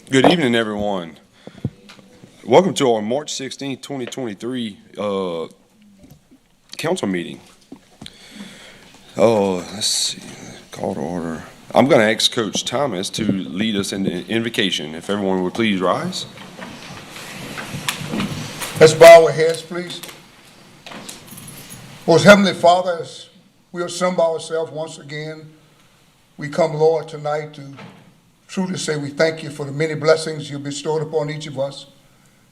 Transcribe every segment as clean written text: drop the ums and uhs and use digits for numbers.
Good evening, everyone. Welcome to our March 16th, 2023 council meeting. Let's see, call to order. I'm going to ask Coach Thomas to lead us in the invocation. If everyone would please rise. Let's bow our heads, please. Most Heavenly Father, as we assemble ourselves once again, we come, Lord, tonight to truly say we thank you for the many blessings you bestowed upon each of us.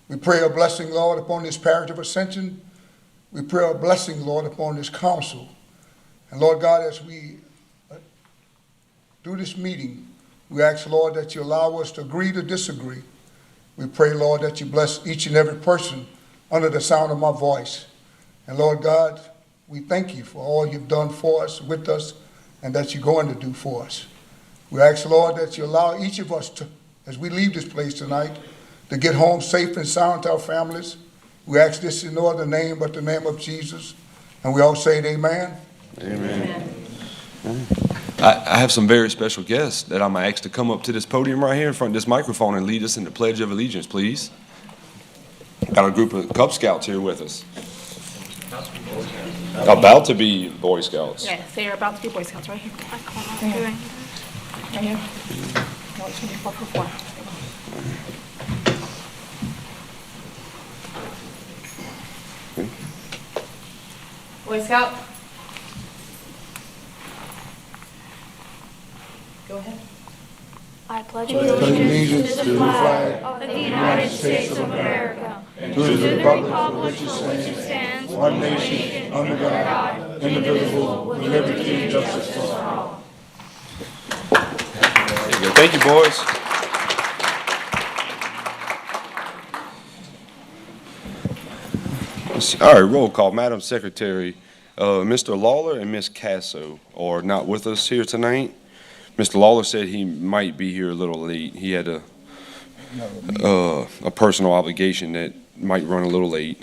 We pray a blessing, Lord, upon this parish of Ascension. We pray a blessing, Lord, upon this council. And Lord God, as we do this meeting, we ask, Lord, that you allow us to agree to disagree. We pray, Lord, that you bless each and every person under the sound of my voice. And Lord God, we thank you for all you've done for us, with us, and that you're going to do for us. We ask, Lord, that you allow each of us to, as we leave this place tonight, to get home safe and sound to our families. We ask this in no other name but the name of Jesus. And we all say amen. Amen. Amen. I have some very special guests that I'm going to ask to come up to this podium right here in front of this microphone and lead us in the Pledge of Allegiance, please. Got a group of Cub Scouts here with us. About to be Boy Scouts. Yes, they are about to be Boy Scouts right here. Right here. No, it's 24. Boy Scout. Go ahead. I pledge Allegiance to the flag of the United States of America and to the republic for which it stands, one nation, under God, indivisible, with liberty and justice for all. There you go. Thank you, boys. All right, roll call. Madam Secretary, Mr. Lawler and Ms. Casso are not with us here tonight. Mr. Lawler said he might be here a little late. He had a personal obligation that might run a little late.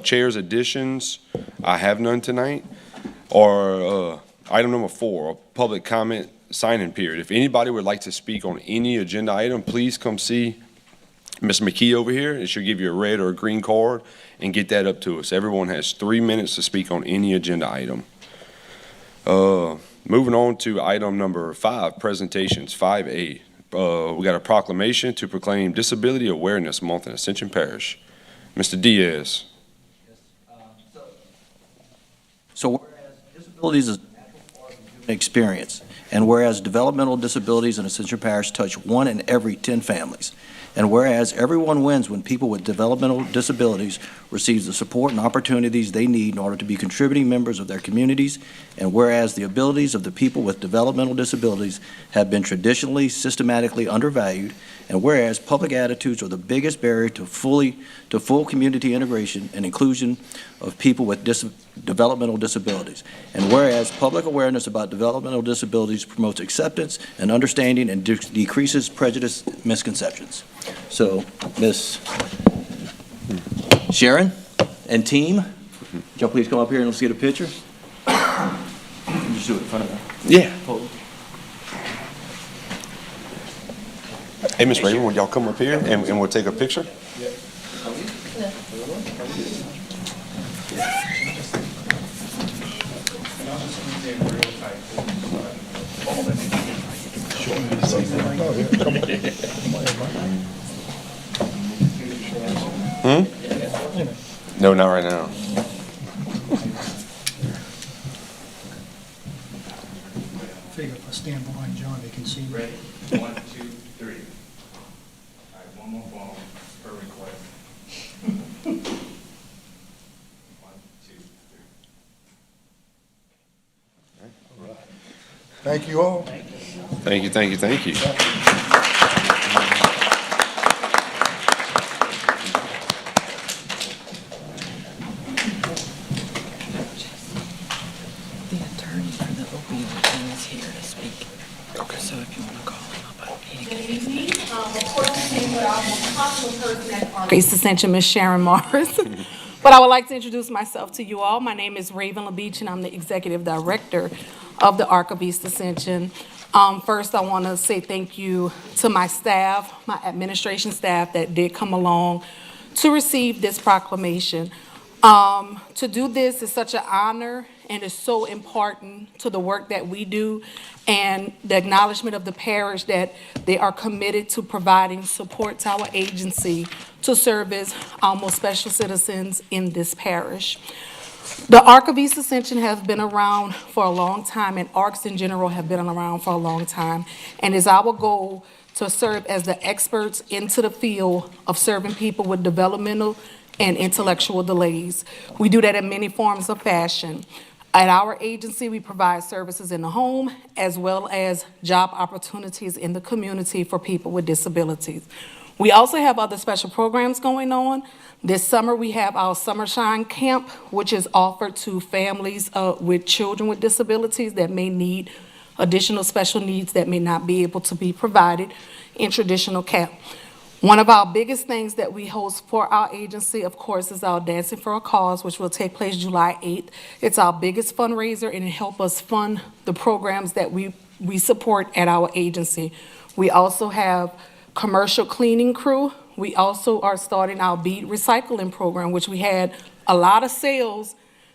Chair's additions, I have none tonight. Or item number 4, a public comment sign-in period. If anybody would like to speak on any agenda item, please come see Ms. McKee over here, and she'll give you a red or a green card and get that up to us. Everyone has 3 minutes to speak on any agenda item. Moving on to item number 5, presentations, 5A. We got a proclamation to proclaim Disability Awareness Month in Ascension Parish. Mr. Diaz. So whereas disabilities is a natural part of the human experience, and whereas developmental disabilities in Ascension Parish touch 1 in every 10 families, and whereas everyone wins when people with developmental disabilities receive the support and opportunities they need in order to be contributing members of their communities, and whereas the abilities of the people with developmental disabilities have been traditionally systematically undervalued, and whereas public attitudes are the biggest barrier to full community integration and inclusion of people with developmental disabilities, and whereas public awareness about developmental disabilities promotes acceptance and understanding and decreases prejudice misconceptions. So, Ms. Sharon and team, would y'all please come up here and let's get a picture? Just do it in front of her. Yeah. Hey, Ms. Raymond, would y'all come up here and we'll take a picture? No, not right now. I figure if I stand behind John, they can see me. Ready? 1, 2, 3. All right, one more phone per request. 1, 2, 3. All right. Thank you all. Thank you, thank you, thank you. The attorney for the opioid thing is here to speak. Okay. So if you want to call him up, Good evening. Grace Ascension, Ms. Sharon Morris. But I would like to introduce myself to you all. My name is Raven LaBeach, and I'm the Executive Director of the Ark of East Ascension. First, I want to say thank you to my staff, my administration staff that did come along to receive this proclamation. To do this is such an honor and is so important to the work that we do and the acknowledgement of the parish that they are committed to providing support to our agency to serve as our most special citizens in this parish. The Ark of East Ascension has been around for a long time, and ARCs in general have been around for a long time, and it's our goal to serve as the experts into the field of serving people with developmental and intellectual delays. We do that in many forms of fashion. At our agency, we provide services in the home as well as job opportunities in the community for people with disabilities. We also have other special programs going on. This summer, we have our Summer Shine Camp, which is offered to families with children with disabilities that may need additional special needs that may not be able to be provided in traditional camp. One of our biggest things that we host for our agency, of course, is our Dancing for a Cause, which will take place July 8th. It's our biggest fundraiser, and it helps us fund the programs that we support at our agency. We also have commercial cleaning crew. We also are starting our bead recycling program, which we had a lot of sales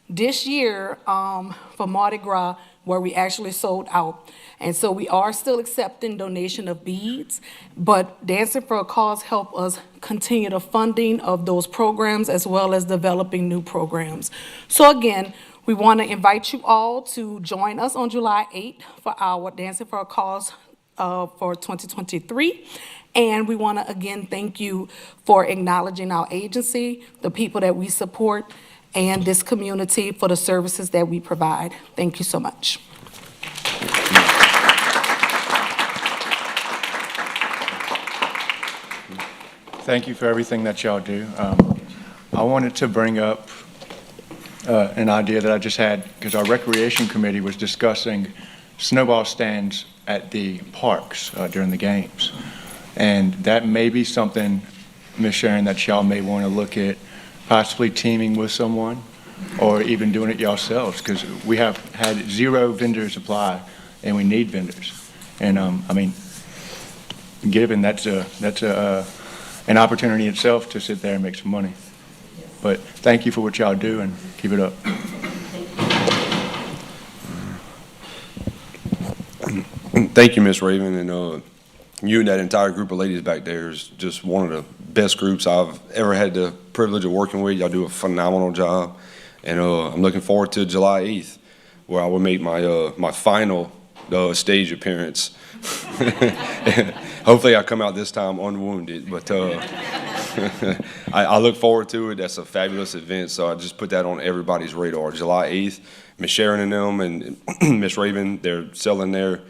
this year for Mardi Gras, where we actually sold out. And so we are still accepting donation of beads, but Dancing for a Cause help us continue the funding of those programs as well as developing new programs. So again, we want to invite you all to join us on July 8th for our Dancing for a Cause for 2023. And we want to again thank you for acknowledging our agency, the people that we support, and this community for the services that we provide. Thank you so much. Thank you for everything that y'all do. I wanted to bring up an idea that I just had because our recreation committee was discussing snowball stands at the parks during the games. And that may be something, Ms. Sharon, that y'all may want to look at possibly teaming with someone or even doing it yourselves, because we have had 0 vendors apply and we need vendors. And I mean, given that's an opportunity itself to sit there and make some money. But thank you for what y'all do and keep it up. Thank you, Miss Raven, and you and that entire group of ladies back there is just one of the best groups I've ever had the privilege of working with. Y'all do a phenomenal job, and I'm looking forward to July 8th, where I will make my my final stage appearance. Hopefully I come out this time unwounded, but I look forward to it. That's a fabulous event, so I just put that on everybody's radar. July 8th, Miss Sharon and them and Miss Raven, they're selling their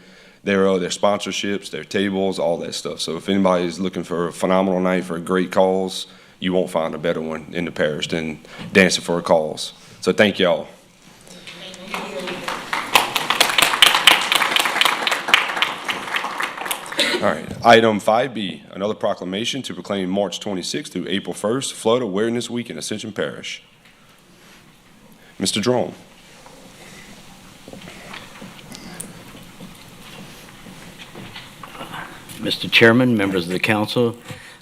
sponsorships, their tables, all that stuff. So if anybody's looking for a phenomenal night for a great cause, you won't find a better one in the parish than Dancing for a Cause. So thank y'all. All right, item 5B, another proclamation to proclaim March 26th through April 1st, Flood Awareness Week in Ascension Parish. Mr. Drone. Mr. Chairman, members of the council,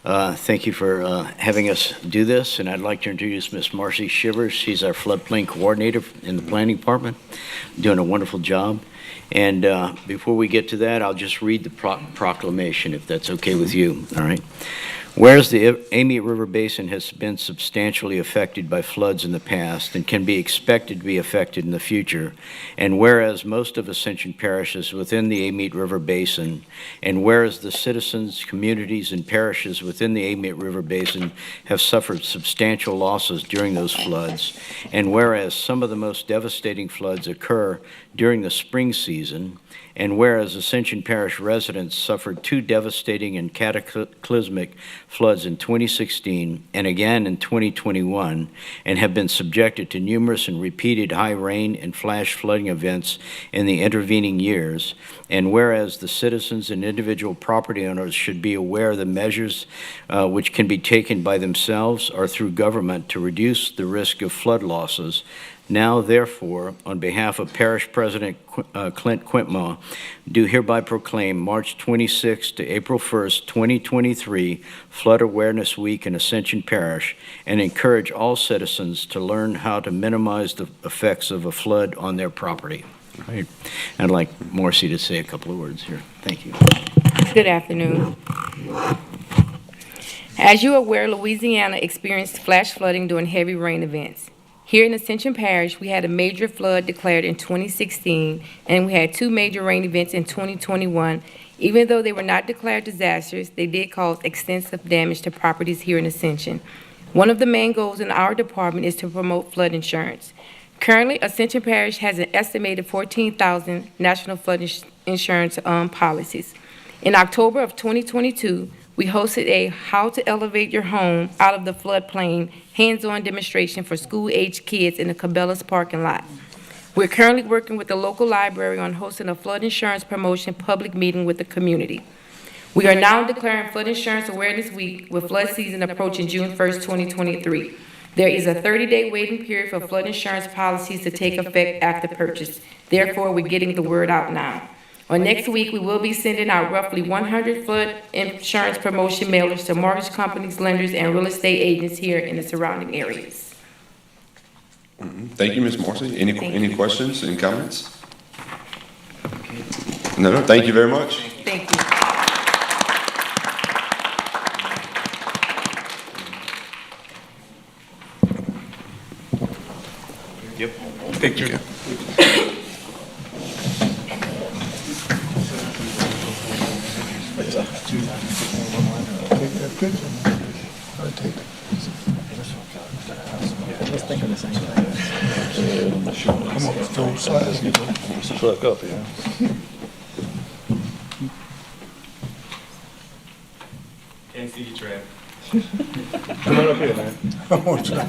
thank you for having us do this, and I'd like to introduce Ms. Marcy Shivers. She's our floodplain coordinator in the planning department, doing a wonderful job. And before we get to that, I'll just read the proclamation, if that's okay with you, all right? Whereas the Amite River Basin has been substantially affected by floods in the past and can be expected to be affected in the future, and whereas most of Ascension Parish is within the Amite River Basin, and whereas the citizens, communities, and parishes within the Amite River Basin have suffered substantial losses during those floods, and whereas some of the most devastating floods occur during the spring season, and whereas Ascension Parish residents suffered 2 devastating and cataclysmic floods in 2016 and again in 2021, and have been subjected to numerous and repeated high rain and flash flooding events in the intervening years, and whereas the citizens and individual property owners should be aware of the measures which can be taken by themselves or through government to reduce the risk of flood losses, Now, therefore, on behalf of Parish President Clint Quintma, do hereby proclaim March 26th to April 1st, 2023, Flood Awareness Week in Ascension Parish, and encourage all citizens to learn how to minimize the effects of a flood on their property. Right. I'd like Marcy to say a couple of words here. Thank you. Good afternoon. As you are aware, Louisiana experienced flash flooding during heavy rain events. Here in Ascension Parish, we had a major flood declared in 2016, and we had 2 major rain events in 2021. Even though they were not declared disasters, they did cause extensive damage to properties here in Ascension. One of the main goals in our department is to promote flood insurance. Currently, Ascension Parish has an estimated 14,000 national flood insurance policies. In October of 2022, we hosted a How to Elevate Your Home Out of the Floodplain hands-on demonstration for school-aged kids in the Cabela's parking lot. We're currently working with the local library on hosting a flood insurance promotion public meeting with the community. We are now declaring Flood Insurance Awareness Week with flood season approaching June 1st, 2023. There is a 30-day waiting period for flood insurance policies to take effect after purchase. Therefore, we're getting the word out now. On next week, we will be sending out roughly 100 flood insurance promotion mailers to mortgage companies, lenders, and real estate agents here in the surrounding areas. Thank you, Ms. Marcy. Any questions, any comments? No, thank you very much. Thank you. Thank you. Take that picture. I'll take it. Come on, throw slides. Truck up here. Can't see you, Trav. Come on up here, man. Come on, try.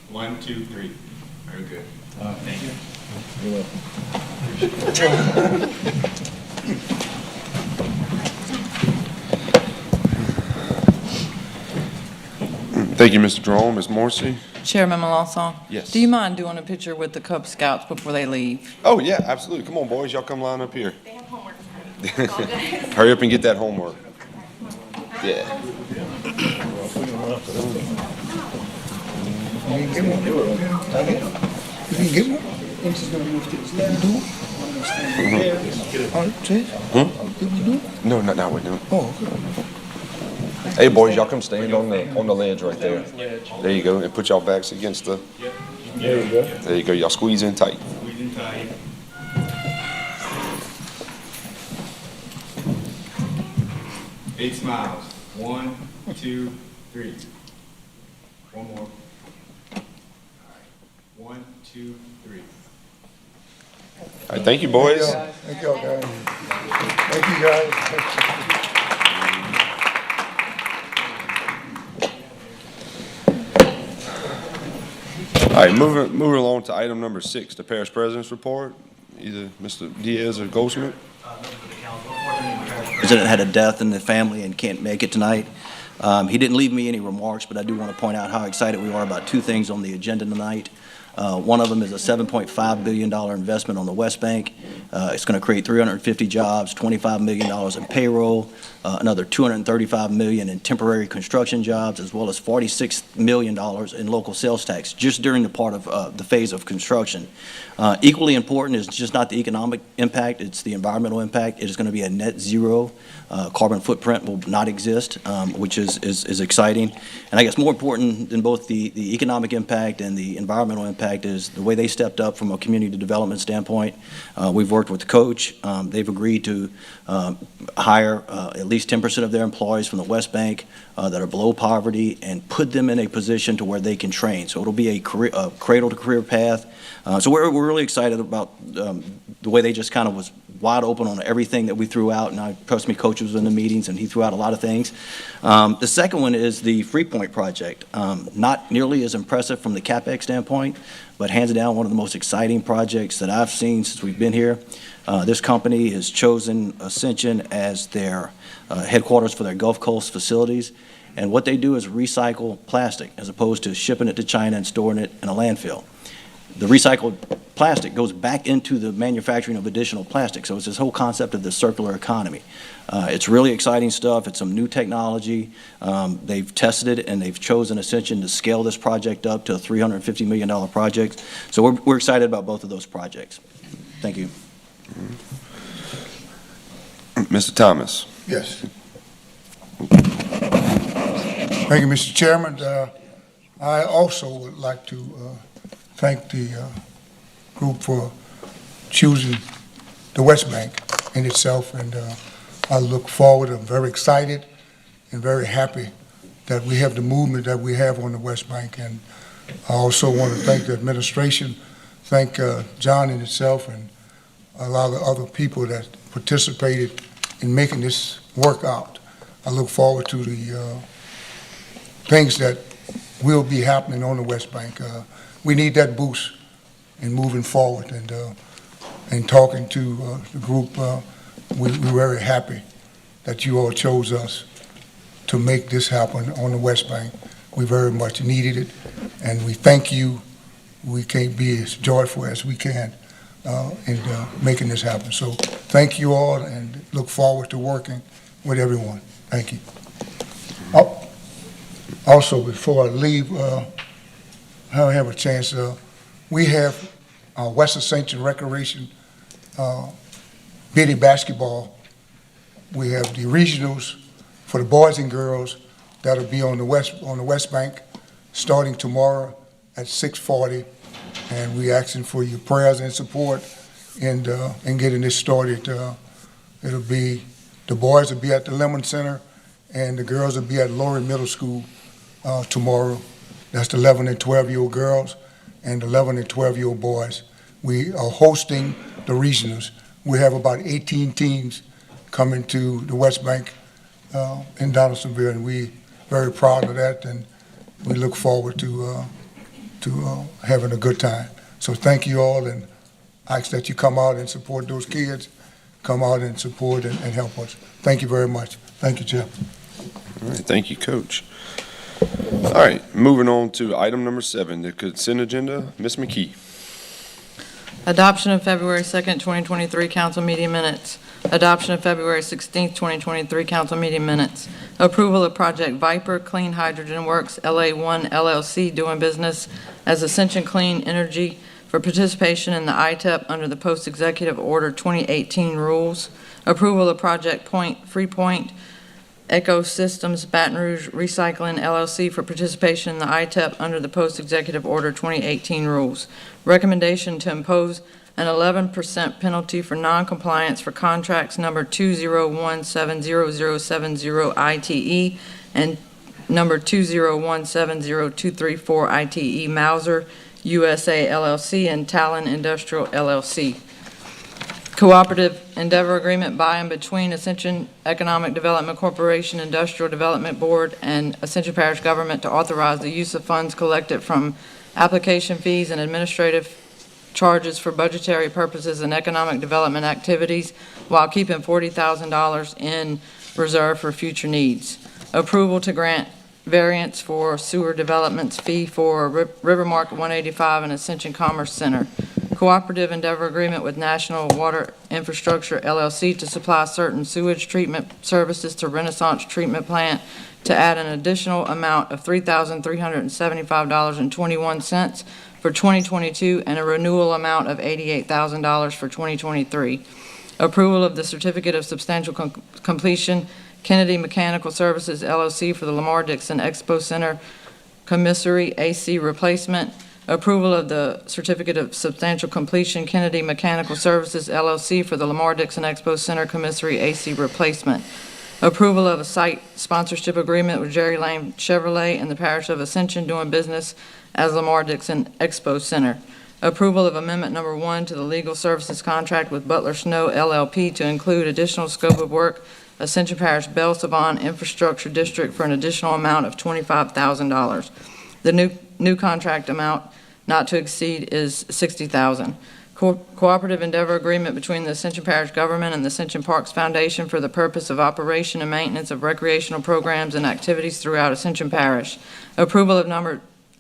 1, 2, 3. Very good. Thank you. You're Thank you, Mr. Jerome. Ms. Marcy? Chairman Melancon? Yes. Do you mind doing a picture with the Cub Scouts before they leave? Oh, yeah, absolutely. Come on, boys. Y'all come line up here. They have homework. Hurry up and get that homework. Yeah. You can get one. You can get one. Did we do it? No, not now. We're doing. Oh, okay. Hey, boys, y'all come stand on the ledge right there. There you go. And put y'all backs against the. There you go. There you go. Y'all squeeze in tight. Squeeze in tight. 8 smiles. 1, 2, 3. One more. All right. 1, 2, 3. All right. Thank you, boys. Thank y'all, guys. Thank you, guys. All right, moving along to item number 6, the parish president's report. Either Mr. Diaz or Goldsmith. President had a death in the family and can't make it tonight. He didn't leave me any remarks, but I do want to point out how excited we are about 2 things on the agenda tonight. One of them is a $7.5 billion investment on the West Bank. It's going to create 350 jobs, $25 million in payroll, another $235 million in temporary construction jobs, as well as $46 million in local sales tax, just during the part of the phase of construction. Equally important is just not the economic impact, it's the environmental impact. It is going to be a net zero. Carbon footprint will not exist, which is exciting. And I guess more important than both the economic impact and the environmental impact is the way they stepped up from a community development standpoint. We've worked with the coach. They've agreed to hire at least 10% of their employees from the West Bank that are below poverty and put them in a position to where they can train. So it'll be a cradle-to-career path. So we're really excited about the way they just kind of was wide open on everything that we threw out, and I trust me, Coach was in the meetings, and he threw out a lot of things. The second one is the Freepoint project. Not nearly as impressive from the CapEx standpoint, but hands down one of the most exciting projects that I've seen since we've been here. This company has chosen Ascension as their headquarters for their Gulf Coast facilities, And what they do is recycle plastic as opposed to shipping it to China and storing it in a landfill. The recycled plastic goes back into the manufacturing of additional plastic. So it's this whole concept of the circular economy. It's really exciting stuff. It's some new technology. They've tested it, and they've chosen Ascension to scale this project up to a $350 million project. So we're excited about both of those projects. Thank you. Mr. Thomas. Yes. Thank you, Mr. Chairman. I also would like to thank the group for choosing the West Bank in itself, and I look forward. I'm very excited and very happy that we have the movement that we have on the West Bank. And I also want to thank the administration, thank John in itself, and a lot of other people that participated in making this work out. I look forward to the things that will be happening on the West Bank. We need that boost in moving forward, and talking to the group, we're very happy that you all chose us to make this happen on the West Bank. We very much needed it, and we thank you. We can't be as joyful as we can in making this happen. So thank you all, and look forward to working with everyone. Thank you. Also, before I leave, I have a chance. We have West Ascension Recreation Biddy basketball. We have the regionals for the boys and girls that'll be on the West Bank starting tomorrow at 6:40, and we're asking for your prayers and support in getting this started. It'll be, the boys will be at the Lemon Center, and the girls will be at Lowry Middle School tomorrow. That's the 11 and 12-year-old girls and 11 and 12-year-old boys. We are hosting the regionals. We have about 18 teams coming to the West Bank in Donaldsonville, and we're very proud of that, and we look forward to having a good time. So thank you all, and I ask that you come out and support those kids, come out and support and help us. Thank you very much. Thank you, Jeff. All right, thank you, Coach. All right, moving on to item number 7, the consent agenda. Ms. McKee. Adoption of February 2nd, 2023 council meeting minutes. Adoption of February 16th, 2023 council meeting minutes. Approval of Project Viper Clean Hydrogen Works LA1 LLC doing business as Ascension Clean Energy for participation in the ITEP under the Post-Executive Order 2018 rules. Approval of Project Freepoint Ecosystems Baton Rouge Recycling LLC for participation in the ITEP under the Post-Executive Order 2018 rules. Recommendation to impose an 11% penalty for noncompliance for contracts number 2017070 ITE and number 2017024 ITE Mauser USA LLC and Talon Industrial LLC. Cooperative Endeavor Agreement by and between Ascension Economic Development Corporation, Industrial Development Board, and Ascension Parish Government to authorize the use of funds collected from application fees and administrative charges for budgetary purposes and economic development activities while keeping $40,000 in reserve for future needs. Approval to grant variance for sewer developments fee for Rivermark 185 and Ascension Commerce Center. Cooperative Endeavor Agreement with National Water Infrastructure LLC to supply certain sewage treatment services to Renaissance Treatment Plant to add an additional amount of $3,375.21 for 2022 and a renewal amount of $88,000 for 2023. Approval of the Certificate of Substantial Completion Kennedy Mechanical Services LLC for the Lamar Dixon Expo Center commissary AC replacement. Approval of the Certificate of Substantial Completion Kennedy Mechanical Services LLC for the Lamar Dixon Expo Center commissary AC replacement. Approval of a site sponsorship agreement with Jerry Lane Chevrolet in the parish of Ascension doing business as Lamar Dixon Expo Center. Approval of amendment number 1 to the legal services contract with Butler Snow LLP to include additional scope of work Ascension Parish Belle Savon Infrastructure District for an additional amount of $25,000. The new contract amount not to exceed is $60,000. cooperative endeavor agreement between the Ascension Parish government and the Ascension Parks Foundation for the purpose of operation and maintenance of recreational programs and activities throughout Ascension Parish. Approval of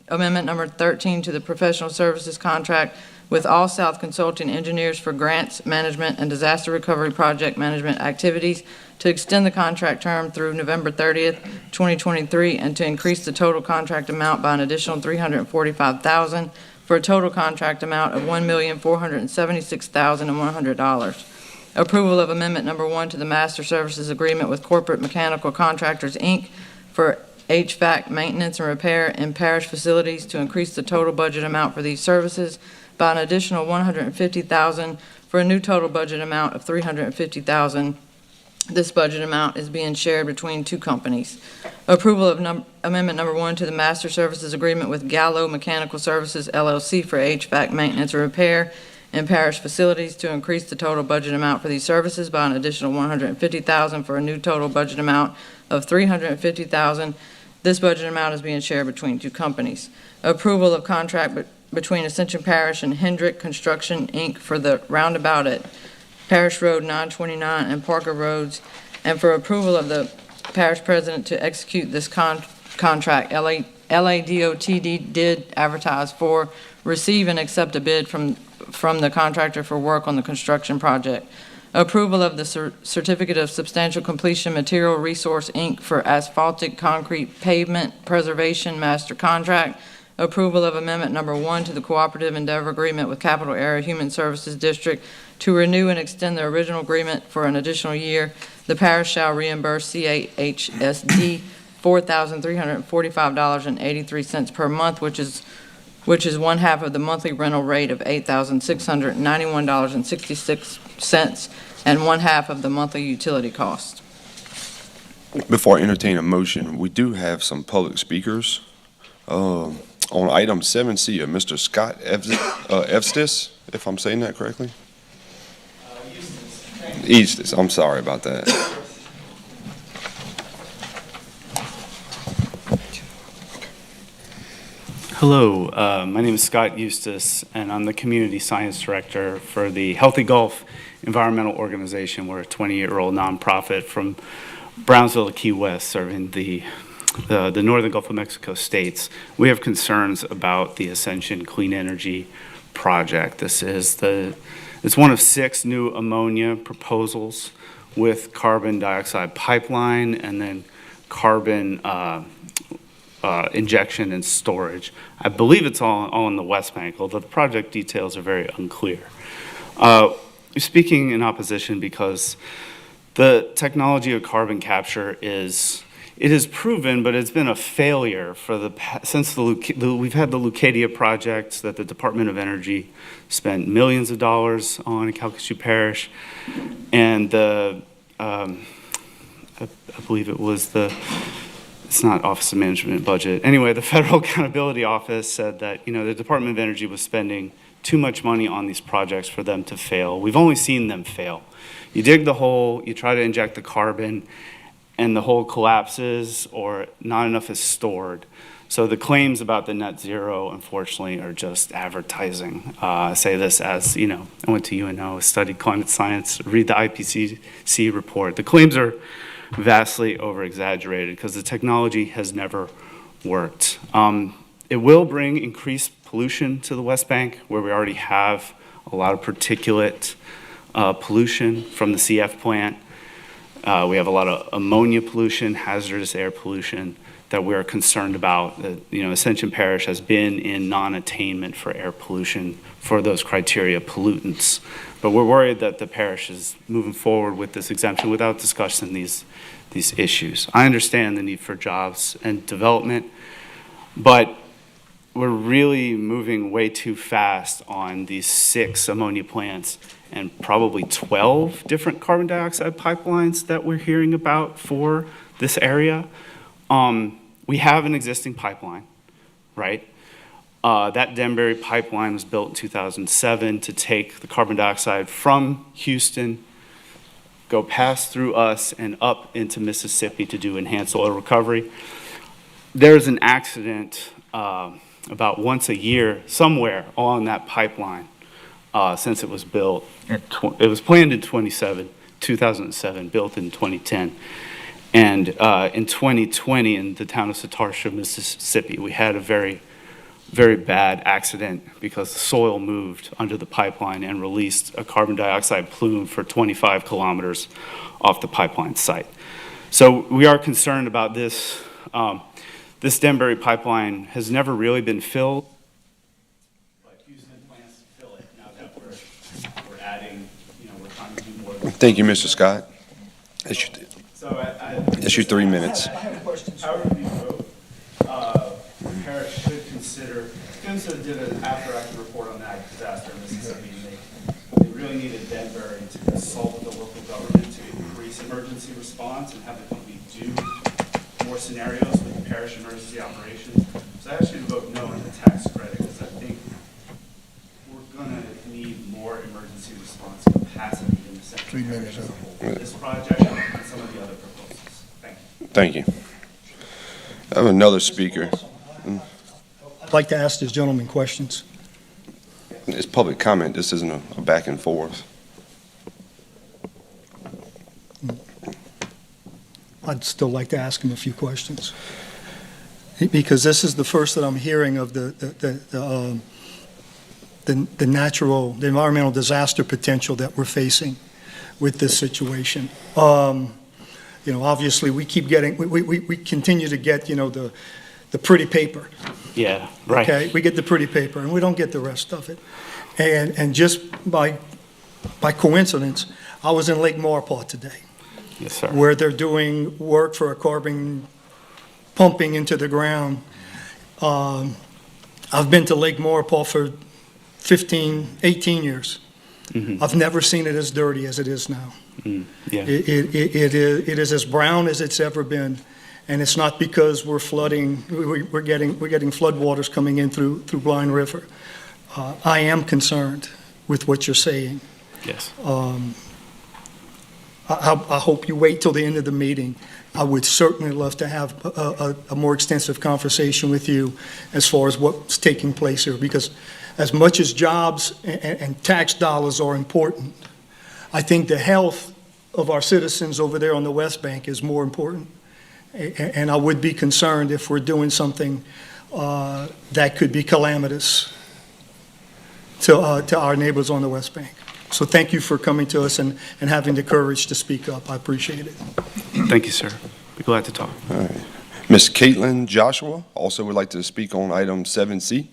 amendment number 13 to the professional services contract with All South Consulting Engineers for grants management and disaster recovery project management activities to extend the contract term through November 30th, 2023, and to increase the total contract amount by an additional $345,000 for a total contract amount of $1,476,100. Approval of amendment number 1 to the master services agreement with Corporate Mechanical Contractors, Inc. for HVAC maintenance and repair in parish facilities to increase the total budget amount for these services by an additional $150,000 for a new total budget amount of $350,000. This budget amount is being shared between two companies. Approval of amendment number 1 to the master services agreement with Gallo Mechanical Services, LLC for HVAC maintenance and repair in parish facilities to increase the total budget amount for these services by an additional $150,000 for a new total budget amount of $350,000. This budget amount is being shared between two companies. Approval of contract between Ascension Parish and Hendrick Construction, Inc. for the roundabout at Parish Road 929 and Parker Roads, and for approval of the parish president to execute this contract. LADOT did advertise for, receive and accept a bid from the contractor for work on the construction project. Approval of the Certificate of Substantial Completion Material Resource, Inc. for asphaltic concrete pavement preservation master contract. Approval of amendment number 1 to the cooperative endeavor agreement with Capital Area Human Services District to renew and extend the original agreement for an additional year. The parish shall reimburse CAHSD $4,345.83 per month, which is one half of the monthly rental rate of $8,691.66 and one half of the monthly utility cost. Before I entertain a motion, we do have some public speakers. On item 7C, Mr. Scott Evstis, if I'm saying that correctly? Eastis, I'm sorry about that. Hello, my name is Scott Eustace, and I'm the Community Science Director for the Healthy Gulf Environmental Organization. We're a 20-year-old nonprofit from Brownsville to Key West, serving the northern Gulf of Mexico states. We have concerns about the Ascension Clean Energy Project. It's one of 6 new ammonia proposals with carbon dioxide pipeline and then carbon injection and storage. I believe it's all on the West Bank, although the project details are very unclear. Speaking in opposition because the technology of carbon capture is proven, but it's been a failure since we've had the Leucadia project that the Department of Energy spent millions of dollars on in Calcasieu Parish, and I believe it was it's not Office of Management and Budget. Anyway, the Federal Accountability Office said that, the Department of Energy was spending too much money on these projects for them to fail. We've only seen them fail. You dig the hole, you try to inject the carbon, and the hole collapses or not enough is stored. So the claims about the net zero, unfortunately, are just advertising. I say this as, I went to UNO, studied climate science, read the IPCC report. The claims are vastly over-exaggerated because the technology has never worked. It will bring increased pollution to the West Bank, where we already have a lot of particulate pollution from the CF plant. We have a lot of ammonia pollution, hazardous air pollution that we're concerned about. Ascension Parish has been in non-attainment for air pollution for those criteria pollutants. But we're worried that the parish is moving forward with this exemption without discussing these issues. I understand the need for jobs and development, but we're really moving way too fast on these 6 ammonia plants and probably 12 different carbon dioxide pipelines that we're hearing about for this area. We have an existing pipeline, right? That Denbury pipeline was built in 2007 to take the carbon dioxide from Houston, go past through us and up into Mississippi to do enhanced oil recovery. There's an accident about once a year somewhere along that pipeline since it was built. It was planned in 2007, built in 2010. And in 2020, in the town of Satarsha, Mississippi, we had a very, very bad accident because the soil moved under the pipeline and released a carbon dioxide plume for 25 kilometers off the pipeline site. So we are concerned about this. This Denbury pipeline has never really been filled. But Houston plans to fill it now that we're adding, we're trying to do more. Thank you, Mr. Scott. So That's your 3 minutes. I have questions. However you vote, the parish should consider, PHMSA did an after-action report on that disaster in Mississippi, and they really needed Denbury to consult with the local government to increase emergency response and have the company do more scenarios with the parish emergency operations. So I ask you to vote no on the tax credit because I think we're going to need more emergency response capacity in the central 3 minutes. as a whole. This project and some of the other proposals. Thank you. Thank you. I have another speaker. I'd like to ask this gentleman questions. It's public comment. This isn't a back and forth. I'd still like to ask him a few questions. Because this is the first that I'm hearing of the environmental disaster potential that we're facing with this situation. Obviously, we continue to get, the pretty paper. Yeah, right. Okay, we get the pretty paper, and we don't get the rest of it. And just by coincidence, I was in Lake Maurepas today. Yes, sir. Where they're doing work for a carbon pumping into the ground. I've been to Lake Maurepas for 18 years. Mm-hmm. I've never seen it as dirty as it is now. Yeah. It is as brown as it's ever been, and it's not because we're flooding. We're getting floodwaters coming in through Blind River. I am concerned with what you're saying. Yes. I hope you wait till the end of the meeting. I would certainly love to have a more extensive conversation with you as far as what's taking place here, because as much as jobs and tax dollars are important, I think the health of our citizens over there on the West Bank is more important. And I would be concerned if we're doing something that could be calamitous to our neighbors on the West Bank. So thank you for coming to us and having the courage to speak up. I appreciate it. Thank you, sir. Be glad to talk. All right. Ms. Caitlin Joshua also would like to speak on item 7C.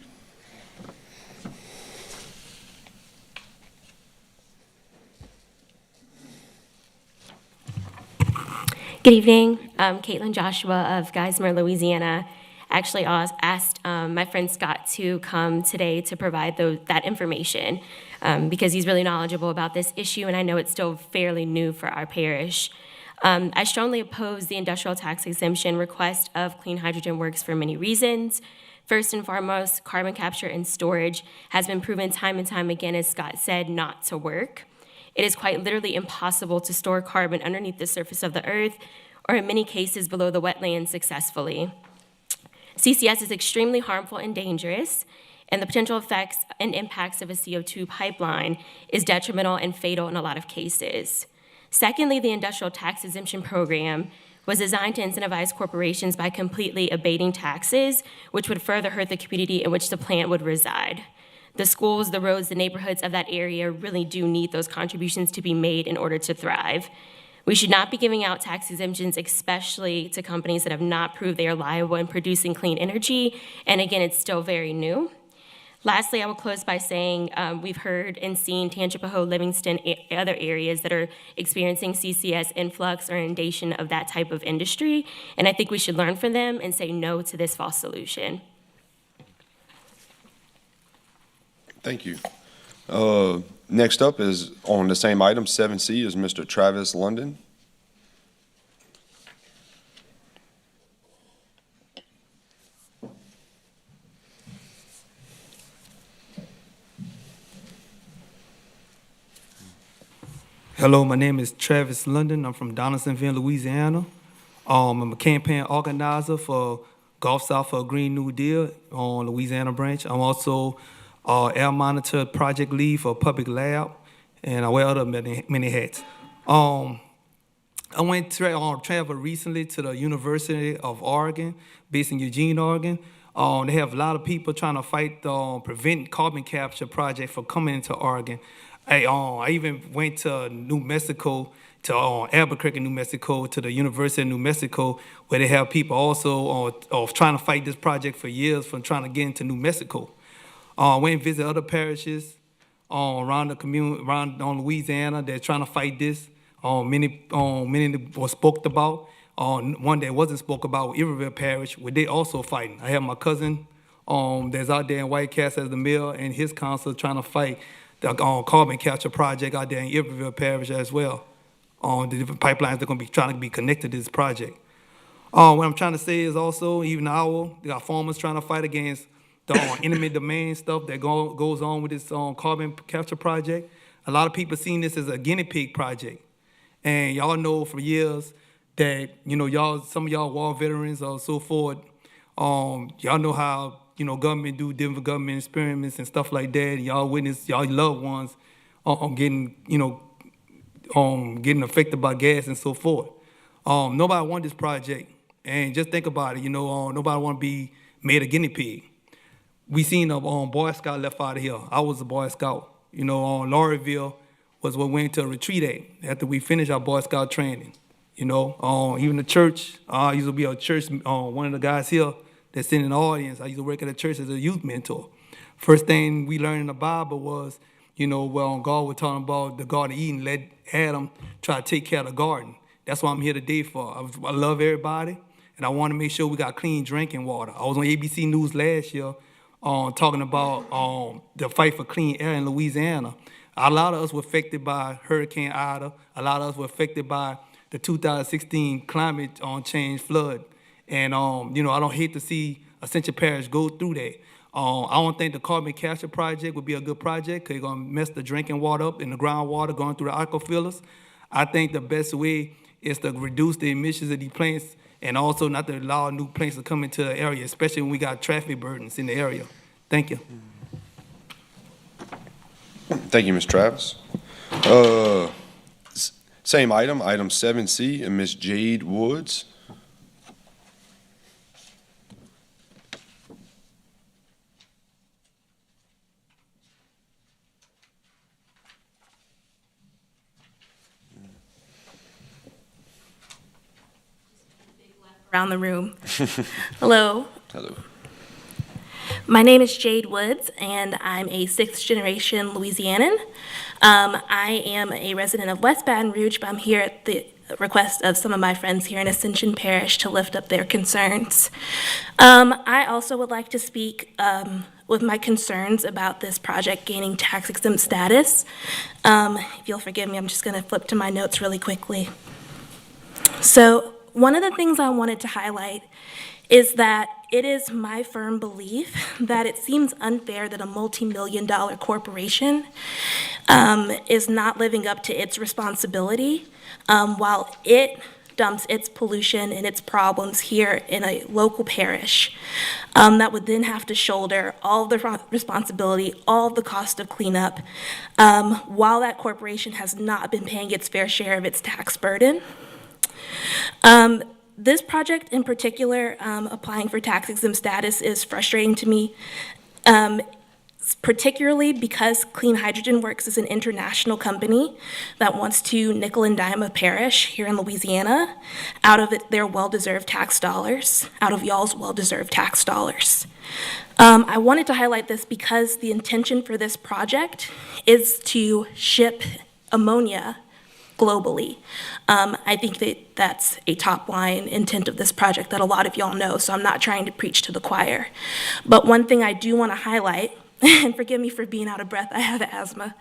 Good evening. Caitlin Joshua of Geismar, Louisiana. Actually asked my friend Scott to come today to provide that information because he's really knowledgeable about this issue, and I know it's still fairly new for our parish. I strongly oppose the industrial tax exemption request of Clean Hydrogen Works for many reasons. First and foremost, carbon capture and storage has been proven time and time again, as Scott said, not to work. It is quite literally impossible to store carbon underneath the surface of the earth, or in many cases below the wetlands successfully. CCS is extremely harmful and dangerous, and the potential effects and impacts of a CO2 pipeline is detrimental and fatal in a lot of cases. Secondly, the industrial tax exemption program was designed to incentivize corporations by completely abating taxes, which would further hurt the community in which the plant would reside. The schools, the roads, the neighborhoods of that area really do need those contributions to be made in order to thrive. We should not be giving out tax exemptions, especially to companies that have not proved they are liable in producing clean energy. And again, it's still very new. Lastly, I will close by saying we've heard and seen Tangipahoa, Livingston, other areas that are experiencing CCS influx or inundation of that type of industry. And I think we should learn from them and say no to this false solution. Thank you. Next up is on the same item, 7C, is Mr. Travis London. Hello, my name is Travis London. I'm from Donaldsonville, Louisiana. I'm a campaign organizer for Gulf South for a Green New Deal on Louisiana branch. I'm also air monitor project lead for a public lab, and I wear other many hats. I went to travel recently to the University of Oregon, based in Eugene, Oregon. They have a lot of people trying to fight the prevent carbon capture project from coming into Oregon. I even went to New Mexico, to Albuquerque, New Mexico, to the University of New Mexico, where they have people also trying to fight this project for years from trying to get into New Mexico. Went and visit other parishes around the community, around Louisiana. They're trying to fight this. Many was spoke about. One that wasn't spoke about, Iberville Parish, where they also fighting. I have my cousin that's out there in White Castle as the mayor, and his council trying to fight the carbon capture project out there in Iberville Parish as well. The different pipelines that are going to be trying to be connected to this project. What I'm trying to say is also, even now, they got farmers trying to fight against the intimate domain stuff that goes on with this carbon capture project. A lot of people seen this as a guinea pig project. And y'all know for years that, some of y'all war veterans or so forth, y'all know how, government do different government experiments and stuff like that. And y'all witness y'all loved ones getting affected by gas and so forth. Nobody want this project. And just think about it, nobody want to be made a guinea pig. We seen a Boy Scout left out of here. I was a Boy Scout. Laurelville was what went to a retreat after we finished our Boy Scout training. Even the church, I used to be a church, one of the guys here that's sitting in the audience, I used to work at a church as a youth mentor. First thing we learned in the Bible was, God was talking about the Garden of Eden, let Adam try to take care of the garden. That's what I'm here today for. I love everybody, and I want to make sure we got clean drinking water. I was on ABC News last year talking about the fight for clean air in Louisiana. A lot of us were affected by Hurricane Ida. A lot of us were affected by the 2016 climate change flood. And, I don't hate to see Ascension Parish go through that. I don't think the carbon capture project would be a good project because it's going to mess the drinking water up and the groundwater going through the aquifers. I think the best way is to reduce the emissions of these plants and also not to allow new planes to come into the area, especially when we got traffic burdens in the area. Thank you. Thank you, Ms. Travis. Same item 7C, and Ms. Jade Woods. Around the room. Hello. Hello. My name is Jade Woods, and I'm a sixth-generation Louisianan. I am a resident of West Baton Rouge, but I'm here at the request of some of my friends here in Ascension Parish to lift up their concerns. I also would like to speak with my concerns about this project gaining tax-exempt status. If you'll forgive me, I'm just going to flip to my notes really quickly. So one of the things I wanted to highlight is that it is my firm belief that it seems unfair that a multi-million-dollar corporation is not living up to its responsibility while it dumps its pollution and its problems here in a local parish that would then have to shoulder all the responsibility, all the cost of cleanup, while that corporation has not been paying its fair share of its tax burden. This project in particular, applying for tax-exempt status, is frustrating to me, particularly because Clean Hydrogen Works is an international company that wants to nickel and dime a parish here in Louisiana out of their well-deserved tax dollars, out of y'all's well-deserved tax dollars. I wanted to highlight this because the intention for this project is to ship ammonia globally. I think that that's a top line intent of this project that a lot of y'all know, so I'm not trying to preach to the choir. But one thing I do want to highlight, and forgive me for being out of breath, I have asthma.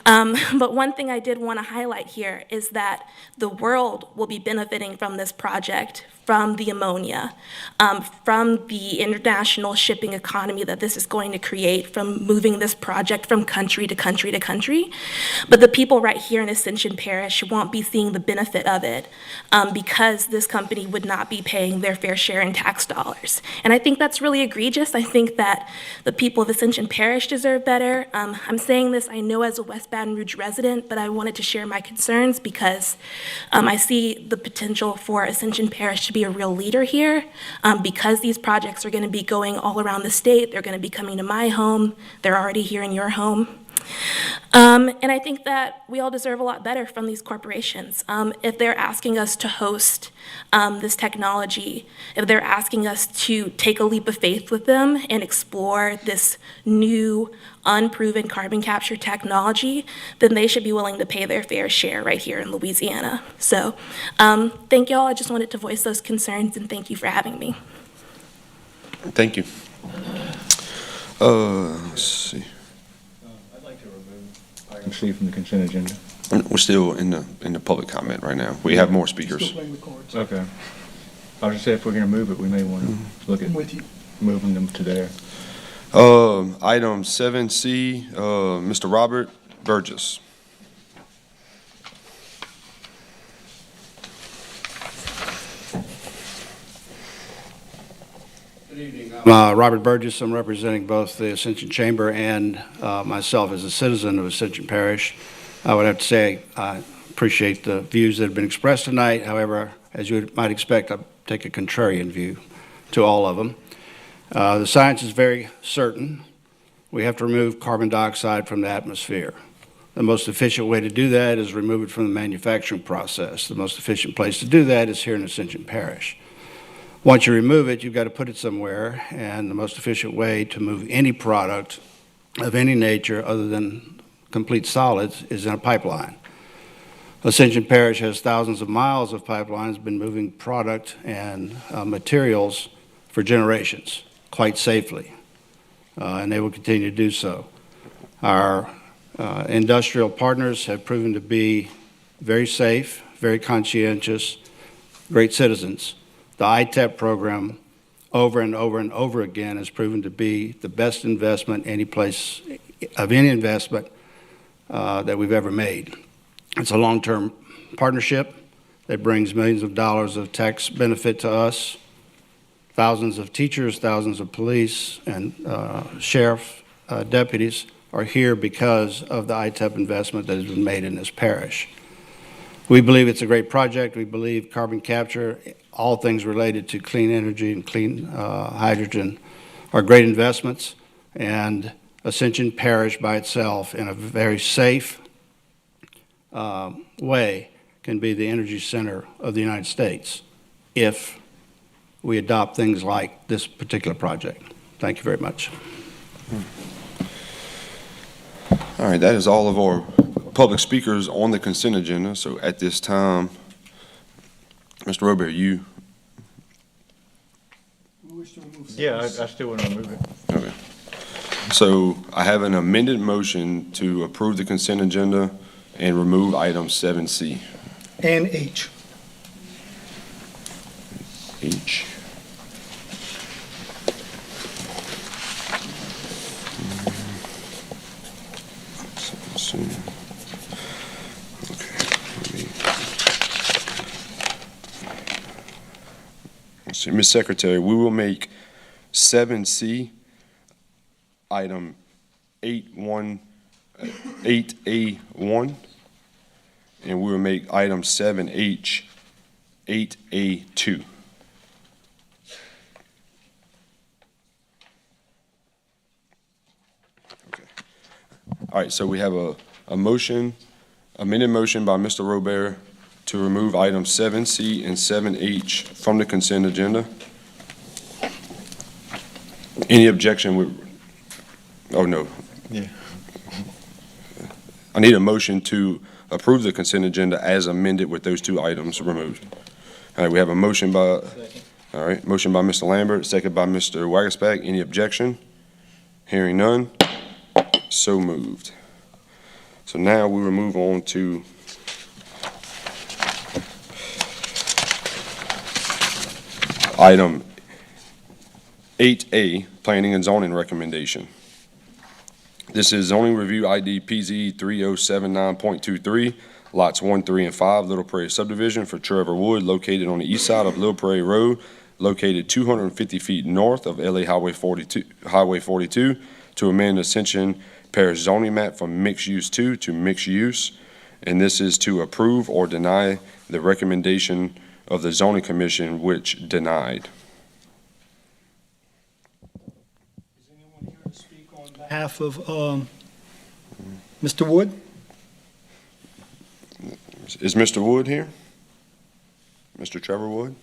But one thing I did want to highlight here is that the world will be benefiting from this project, from the ammonia, from the international shipping economy that this is going to create, from moving this project from country to country to country. But the people right here in Ascension Parish won't be seeing the benefit of it because this company would not be paying their fair share in tax dollars. And I think that's really egregious. I think that the people of Ascension Ascension Parish deserve better. I'm saying this, I know, as a West Baton Rouge resident, but I wanted to share my concerns because I see the potential for Ascension Parish to be a real leader here. Because these projects are going to be going all around the state, they're going to be coming to my home, they're already here in your home. And I think that we all deserve a lot better from these corporations. If they're asking us to host this technology, if they're asking us to take a leap of faith with them and explore this new, unproven carbon capture technology, then they should be willing to pay their fair share right here in Louisiana. So thank y'all. I just wanted to voice those concerns, and thank you for having me. Thank you. Let's see. I'd like to remove item C from the consent agenda. We're still in the public comment right now. We have more speakers. Still playing the cards. Okay. I was just saying, if we're going to move it, we may want to look at I'm with you. moving them to there. Item 7C, Mr. Robert Burgess. Good evening. I'm Robert Burgess. I'm representing both the Ascension Chamber and myself as a citizen of Ascension Parish. I would have to say I appreciate the views that have been expressed tonight. However, as you might expect, I take a contrarian view to all of them. The science is very certain. We have to remove carbon dioxide from the atmosphere. The most efficient way to do that is remove it from the manufacturing process. The most efficient place to do that is here in Ascension Parish. Once you remove it, you've got to put it somewhere, and the most efficient way to move any product of any nature other than complete solids is in a pipeline. Ascension Parish has thousands of miles of pipelines, been moving product and materials for generations, quite safely, and they will continue to do so. Our industrial partners have proven to be very safe, very conscientious, great citizens. The ITEP program, over and over and over again, has proven to be the best investment any place of any investment that we've ever made. It's a long-term partnership that brings millions of dollars of tax benefit to us. Thousands of teachers, thousands of police, and sheriff deputies are here because of the ITEP investment that has been made in this parish. We believe it's a great project. We believe carbon capture, all things related to clean energy and clean hydrogen are great investments, and Ascension Parish by itself in a very safe way can be the energy center of the United States if we adopt things like this particular project. Thank you very much. All right, that is all of our public speakers on the consent agenda. So at this time, Mr. Robert, you? Yeah, I still want to remove it. Okay. So I have an amended motion to approve the consent agenda and remove item 7C. And H. H. So, Ms. Secretary, we will make 7C item 8A1, and we will make item 7H 8A2. Okay. All right, so we have a motion, amended motion by Mr. Robert to remove items 7C and 7H from the consent agenda. Any objection with, oh no. Yeah. I need a motion to approve the consent agenda as amended with those two items removed. All right, we have a motion by, all right, motion by Mr. Lambert, second by Mr. Wagaspack. Any objection? Hearing none, so moved. So now we will move on to item 8A, Planning and Zoning Recommendation. This is zoning review ID PZ 3079.23, lots 1, 3, and 5, Little Prairie subdivision for Trevor Wood, located on the east side of Little Prairie Road, located 250 feet north of LA Highway 42, to amend Ascension Parish zoning map from mixed use 2 to mixed use. And this is to approve or deny the recommendation of the zoning commission, which denied. Behalf of Mr. Wood? Is Mr. Wood here? Mr. Trevor Wood?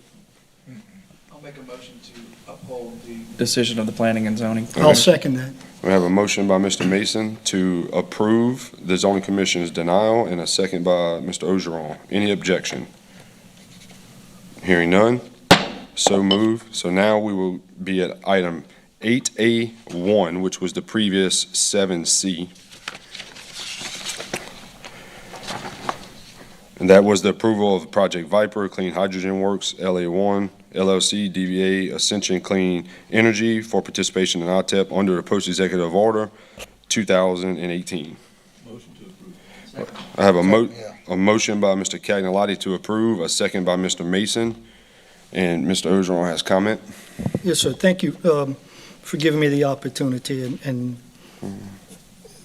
I'll make a motion to uphold the decision of the planning and zoning. I'll second that. We have a motion by Mr. Mason to approve the zoning commission's denial and a second by Mr. Ogeron. Any objection? Hearing none, so moved. So now we will be at item 8A1, which was the previous 7C. And that was the approval of Project Viper, Clean Hydrogen Works, LA1, LLC, DBA Ascension Clean Energy for participation in ITEP under the Post-Executive Order 2018. Motion to approve. I have a motion by Mr. Cagnolati to approve, a second by Mr. Mason, and Mr. Ogeron has comment. Yes, sir. Thank you for giving me the opportunity, and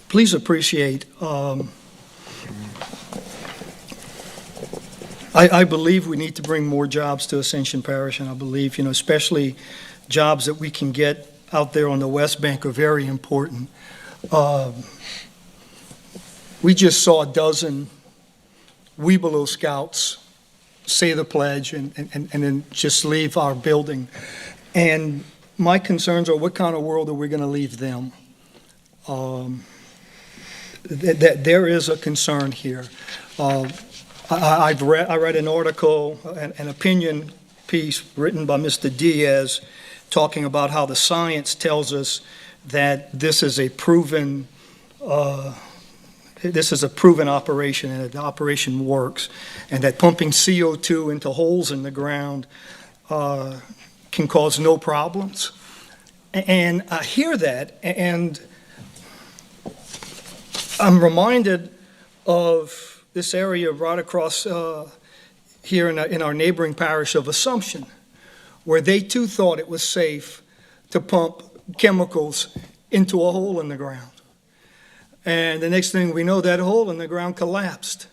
please appreciate, I believe we need to bring more jobs to Ascension Parish, and I believe, especially jobs that we can get out there on the West Bank are very important. We just saw a dozen Weebelo Scouts say the pledge and then just leave our building. And my concerns are, what kind of world are we going to leave them? That there is a concern here. I read an article, an opinion piece written by Mr. Diaz, talking about how the science tells us that this is a proven operation, and that the operation works, and that pumping CO2 into holes in the ground can cause no problems. And I hear that, and I'm reminded of this area right across here in our neighboring parish of Assumption, where they too thought it was safe to pump chemicals into a hole in the ground. And the next thing we know, that hole in the ground collapsed.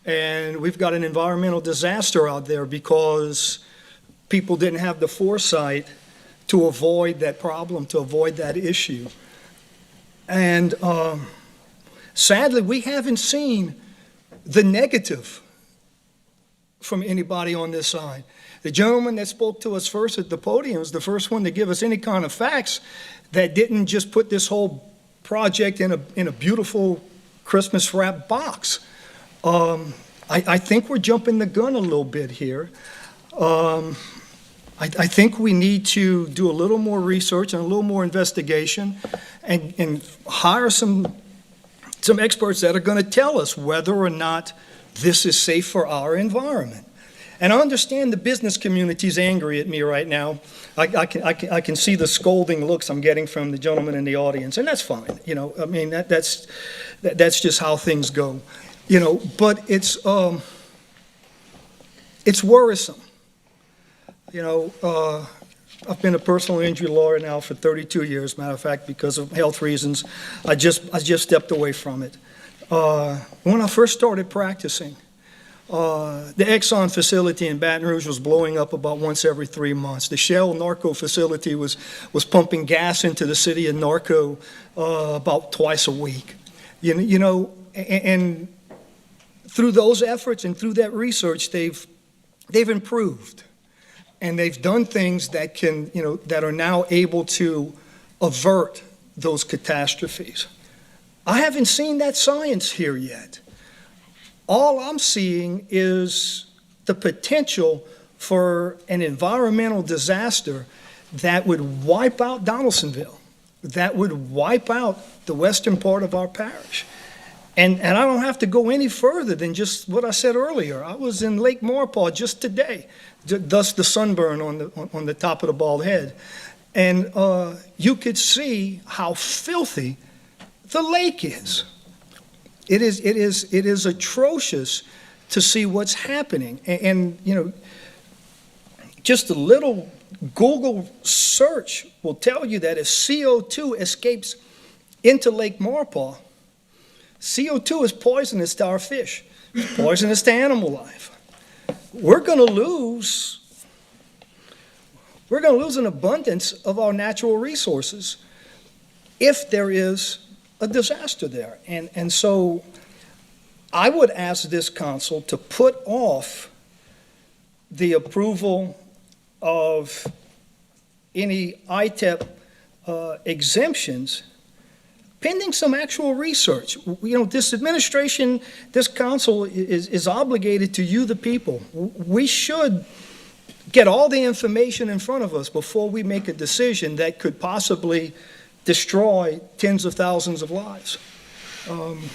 And we've got an environmental disaster out there because people didn't have the foresight to avoid that problem, to avoid that issue. And sadly, we haven't seen the negative from anybody on this side. The gentleman that spoke to us first at the podium was the first one to give us any kind of facts that didn't just put this whole project in a beautiful Christmas wrap box. I think we're jumping the gun a little bit here. I think we need to do a little more research and a little more investigation and hire some experts that are going to tell us whether or not this is safe for our environment. And I understand the business community's angry at me right now. I can see the scolding looks I'm getting from the gentleman in the audience, and that's fine. I mean, that's just how things go. But it's worrisome. I've been a personal injury lawyer now for 32 years. Matter of fact, because of health reasons, I just stepped away from it. When I first started practicing, the Exxon facility in Baton Rouge was blowing up about once every 3 months. The Shell Narco facility was pumping gas into the city of Narco about twice a week. And through those efforts and through that research, they've improved. And they've done things that that are now able to avert those catastrophes. I haven't seen that science here yet. All I'm seeing is the potential for an environmental disaster that would wipe out Donaldsonville, that would wipe out the western part of our parish. And I don't have to go any further than just what I said earlier. I was in Lake Maurepas just today, thus the sunburn on the top of the bald head. And you could see how filthy the lake is. It is atrocious to see what's happening. And just a little Google search will tell you that if CO2 escapes into Lake Maurepas, CO2 is poisonous to our fish. It's poisonous to animal life. We're going to lose an abundance of our natural resources if there is a disaster there. And so I would ask this council to put off the approval of any ITEP exemptions pending some actual research. You know, this administration, this council is obligated to you, the people. We should get all the information in front of us before we make a decision that could possibly destroy tens of thousands of lives. I'm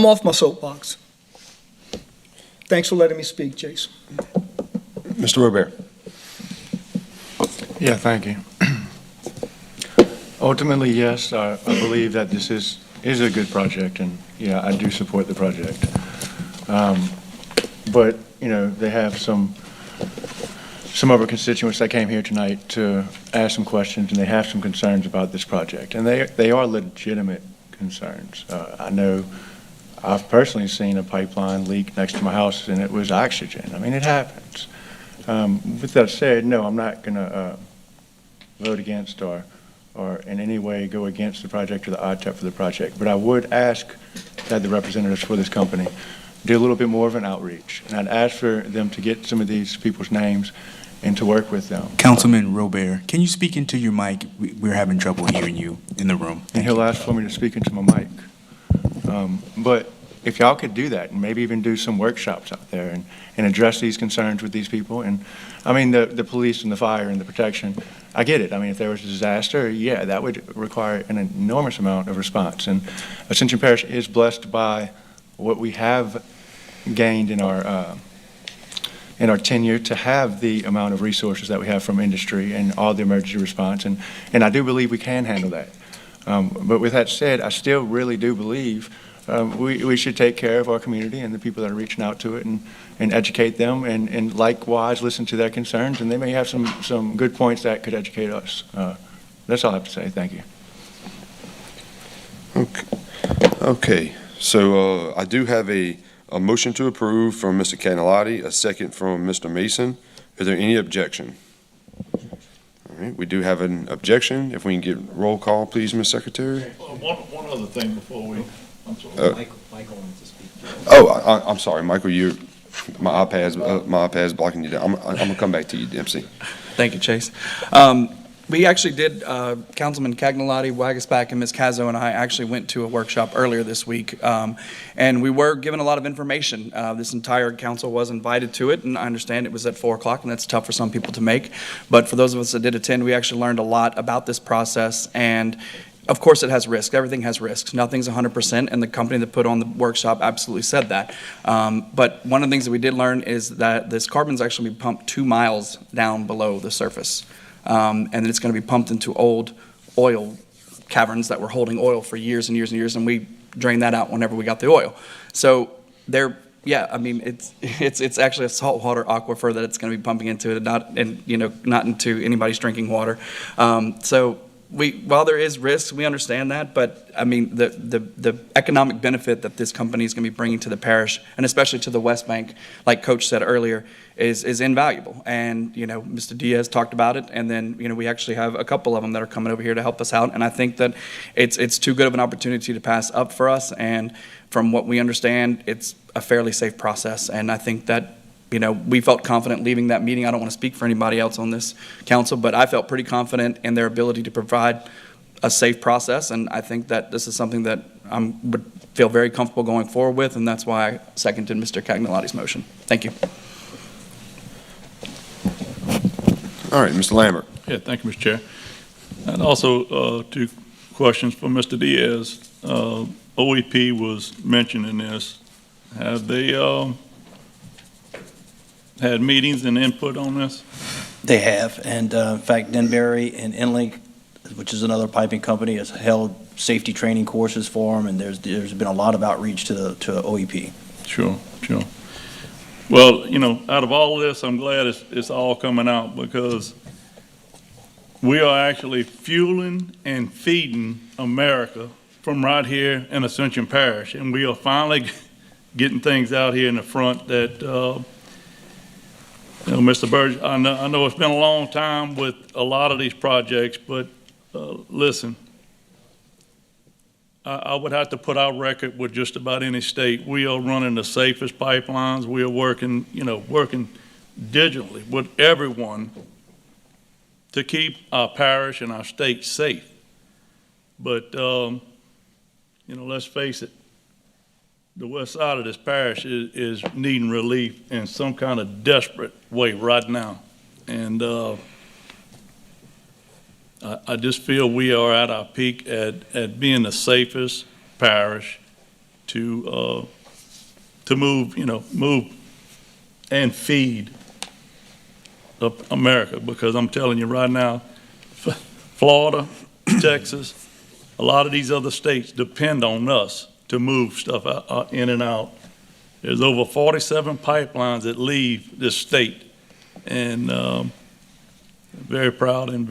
off my soapbox. Thanks for letting me speak, Chase. Mr. Robert. Yeah, thank you. Ultimately, yes, I believe that this is a good project, and yeah, I do support the project. But, you know, they have some of our constituents that came here tonight to ask some questions, and they have some concerns about this project, and they are legitimate concerns. I know I've personally seen a pipeline leak next to my house, and it was oxygen. I mean, it happens. With that said, no, I'm not going to vote against or in any way go against the project or the ITEP for the project. But I would ask that the representatives for this company do a little bit more of an outreach. And I'd ask for them to get some of these people's names and to work with them. Councilman Robert, can you speak into your mic? We're having trouble hearing you in the room. And he'll ask for me to speak into my mic. But if y'all could do that and maybe even do some workshops out there and address these concerns with these people. And I mean, the police and the fire and the protection, I get it. I mean, if there was a disaster, yeah, that would require an enormous amount of response. And Ascension Parish is blessed by what we have gained in our tenure to have the amount of resources that we have from industry and all the emergency response. And I do believe we can handle that. But with that said, I still really do believe we should take care of our community and the people that are reaching out to it and educate them and likewise listen to their concerns. And they may have some good points that could educate us. That's all I have to say. Thank you. Okay. So I do have a motion to approve from Mr. Cagnolotti, a second from Mr. Mason. Is there any objection? All right, we do have an objection. If we can get roll call, please, Ms. Secretary. One other thing before we, I'm sorry. Michael wants to speak. Oh, I'm sorry, Michael, my iPad's blocking you down. I'm gonna come back to you, Dempsey. Thank you, Chase. We actually did, Councilman Cagnolotti, Wagaspack, and Ms. Cazzo and I actually went to a workshop earlier this week, and we were given a lot of information. This entire council was invited to it, and I understand it was at 4 o'clock, and that's tough for some people to make. But for those of us that did attend, we actually learned a lot about this process, and of course it has risks. Everything has risks. Nothing's 100%, and the company that put on the workshop absolutely said that. But one of the things that we did learn is that this carbon's actually been pumped 2 miles down below the surface. And then it's going to be pumped into old oil caverns that were holding oil for years and years and years, and we drained that out whenever we got the oil. So I mean, it's actually a saltwater aquifer that it's going to be pumping into, not into anybody's drinking water. While there is risk, we understand that, but I mean, the economic benefit that this company is going to be bringing to the parish, and especially to the West Bank, like Coach said earlier, is invaluable. And, Mr. Diaz talked about it, and then, we actually have a couple of them that are coming over here to help us out, and I think that it's too good of an opportunity to pass up for us, and from what we understand, it's a fairly safe process, and I think that we felt confident leaving that meeting. I don't want to speak for anybody else on this council, but I felt pretty confident in their ability to provide a safe process, and I think that this is something that I would feel very comfortable going forward with, and that's why I seconded Mr. Cagnolati's motion. Thank you. All right, Mr. Lambert. Yeah, thank you, Mr. Chair. And also 2 questions for Mr. Diaz. OEP was mentioned in this. Have they had meetings and input on this? They have, and in fact, Denbury and EnLink, which is another piping company, has held safety training courses for them, and there's been a lot of outreach to OEP. Sure. Well, out of all of this, I'm glad it's all coming out, because we are actually fueling and feeding America from right here in Ascension Parish. And we are finally getting things out here in the front that, Mr. Burge, I know it's been a long time with a lot of these projects, but listen, I would have to put our record with just about any state. We are running the safest pipelines. We are working diligently with everyone to keep our parish and our state safe. But, let's face it, the west side of this parish is needing relief in some kind of desperate way right now. And I just feel we are at our peak at being the safest parish to move and feed up America, because I'm telling you right now, Florida, Texas, a lot of these other states depend on us to move stuff in and out. There's over 47 pipelines that leave this state, and very proud and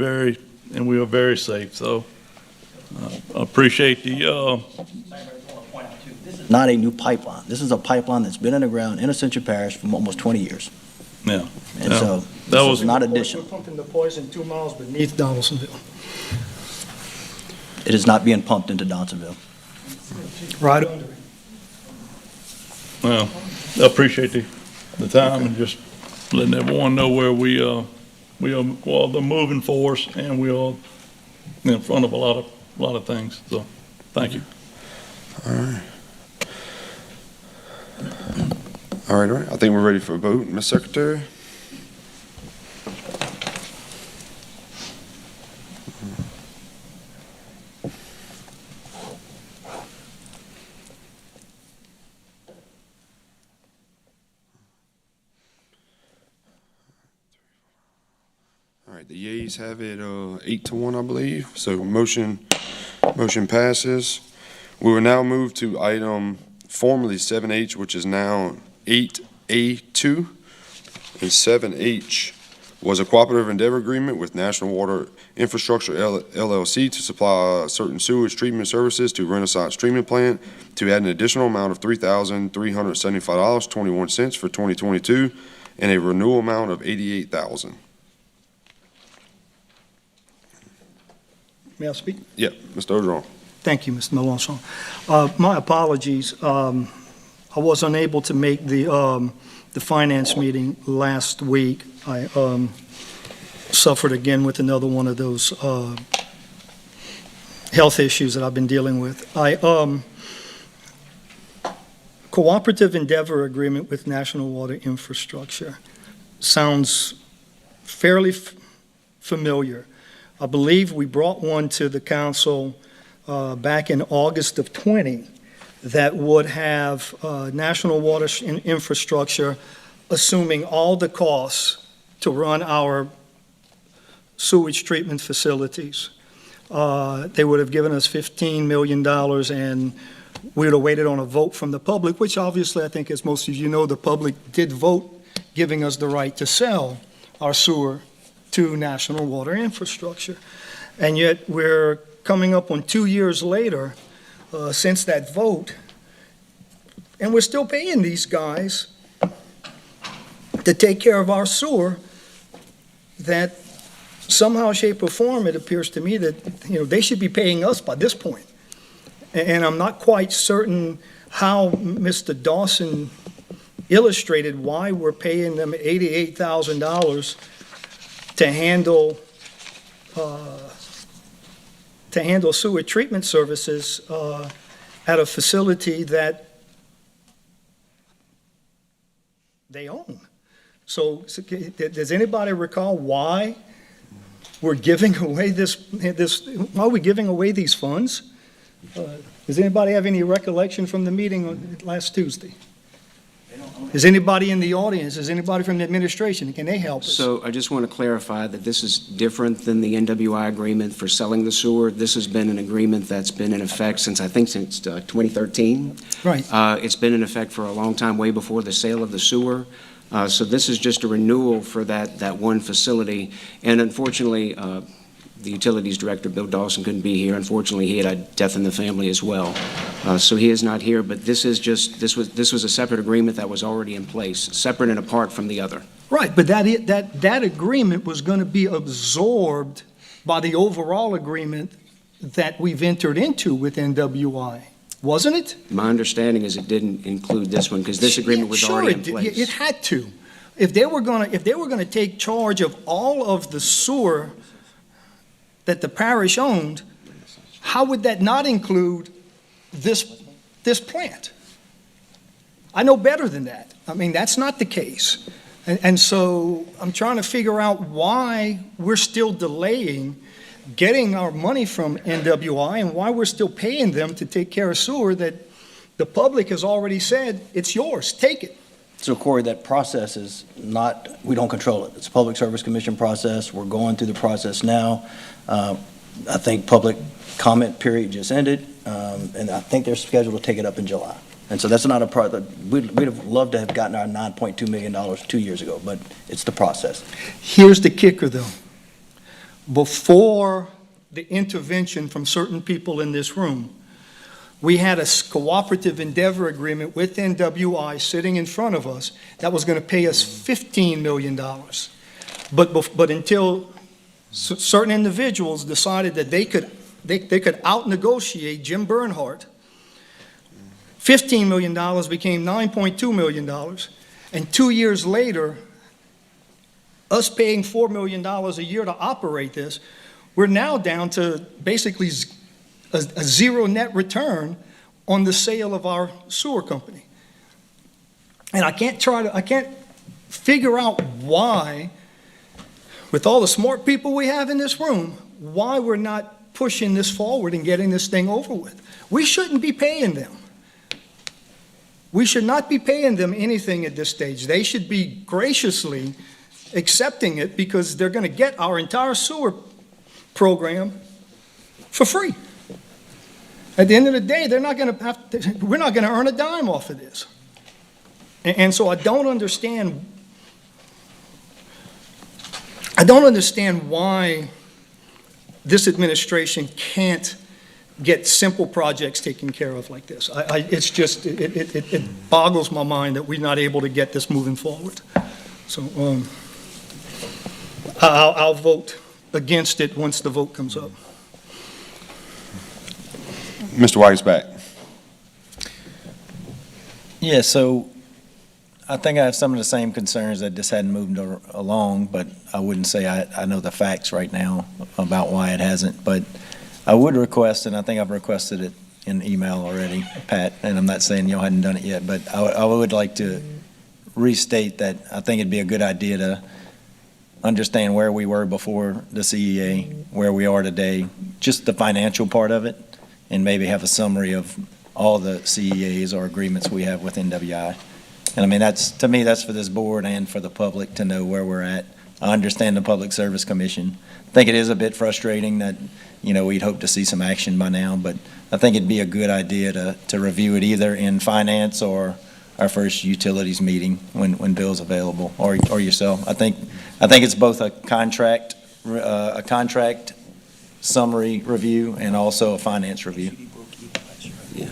we are very safe. So I appreciate the. Not a new pipeline. This is a pipeline that's been in the ground in Ascension Parish for almost 20 years. Yeah. And Yeah. so That this was is not addition. We're pumping the poison 2 miles beneath Donaldsonville. It is not being pumped into Donaldsonville. Right under it. Well, I appreciate the time and just letting everyone know where we are the moving force, and we are in front of a lot of things. So, thank you. All right. All right. I think we're ready for a vote. Ms. Secretary? All right, the yeas have it 8-1, I believe. So motion passes. We will now move to item formerly 7H, which is now 8A2. And 7H was a cooperative endeavor agreement with National Water Infrastructure LLC to supply certain sewage treatment services to Renaissance Treatment Plant to add an additional amount of $3,375.21 for 2022 and a renewal amount of $88,000. May I speak? Yeah, Mr. Ogeron. Thank you, Mr. Melanson. My apologies. I was unable to make the finance meeting last week. I suffered again with another one of those health issues that I've been dealing with. Cooperative endeavor agreement with National Water Infrastructure sounds fairly familiar. I believe we brought one to the council back in August of 20 that would have National Water Infrastructure assuming all the costs to run our sewage treatment facilities. They would have given us $15 million, and we would have waited on a vote from the public, which obviously I think, as most of you know, the public did vote giving us the right to sell our sewer to National Water Infrastructure. And yet we're coming up on 2 years later since that vote, and we're still paying these guys to take care of our sewer that somehow, shape, or form, it appears to me that, they should be paying us by this point. And I'm not quite certain how Mr. Dawson illustrated why we're paying them $88,000 to handle sewer treatment services at a facility that they own. So does anybody recall why we're giving away why are we giving away these funds? Does anybody have any recollection from the meeting on last Tuesday? Is anybody in the audience? Is anybody from the administration? Can they help us? So I just want to clarify that this is different than the NWI agreement for selling the sewer. This has been an agreement that's been in effect since 2013. Right. It's been in effect for a long time, way before the sale of the sewer. So this is just a renewal for that one facility. And unfortunately, The Utilities Director, Bill Dawson, couldn't be here. Unfortunately, he had a death in the family as well. So he is not here, but this was a separate agreement that was already in place, separate and apart from the other. Right, but that agreement was going to be absorbed by the overall agreement that we've entered into with NWI, wasn't it? My understanding is it didn't include this one because this agreement was already in place. Sure, it had to. If they were going to take charge of all of the sewer that the parish owned, how would that not include this plant? I know better than that. I mean, that's not the case. And so I'm trying to figure out why we're still delaying getting our money from NWI and why we're still paying them to take care of sewer that the public has already said, it's yours, take it. So Corey, that process is not, we don't control it. It's a Public Service Commission process. We're going through the process now. I think public comment period just ended, and I think they're scheduled to take it up in July. And so that's not a part, we'd have loved to have gotten our $9.2 million 2 years ago, but it's the process. Here's the kicker, though. Before the intervention from certain people in this room, we had a cooperative endeavor agreement with NWI sitting in front of us that was going to pay us $15 million. But until certain individuals decided that they could out-negotiate Jim Bernhardt, $15 million became $9.2 million, and 2 years later, us paying $4 million a year to operate this, we're now down to basically a zero net return on the sale of our sewer company. And I can't figure out why, with all the smart people we have in this room, why we're not pushing this forward and getting this thing over with. We shouldn't be paying them. We should not be paying them anything at this stage. They should be graciously accepting it because they're going to get our entire sewer program for free. At the end of the day, we're not going to earn a dime off of this. And so I don't understand why this administration can't get simple projects taken care of like this. It's just, it boggles my mind that we're not able to get this moving forward. So I'll vote against it once the vote comes up. Mr. Weisbach. Yeah, so I think I have some of the same concerns that this hadn't moved along, but I wouldn't say I know the facts right now about why it hasn't. But I would request, and I think I've requested it in email already, Pat, and I'm not saying y'all hadn't done it yet, but I would like to restate that I think it'd be a good idea to understand where we were before the CEA, where we are today, just the financial part of it, and maybe have a summary of all the CEAs or agreements we have with NWI. And I mean, to me, that's for this board and for the public to know where we're at. I understand the Public Service Commission. I think it is a bit frustrating that, we'd hope to see some action by now, but I think it'd be a good idea to review it either in finance or our first utilities meeting when Bill's available, or yourself. I think it's both a contract summary review and also a finance review. Yeah.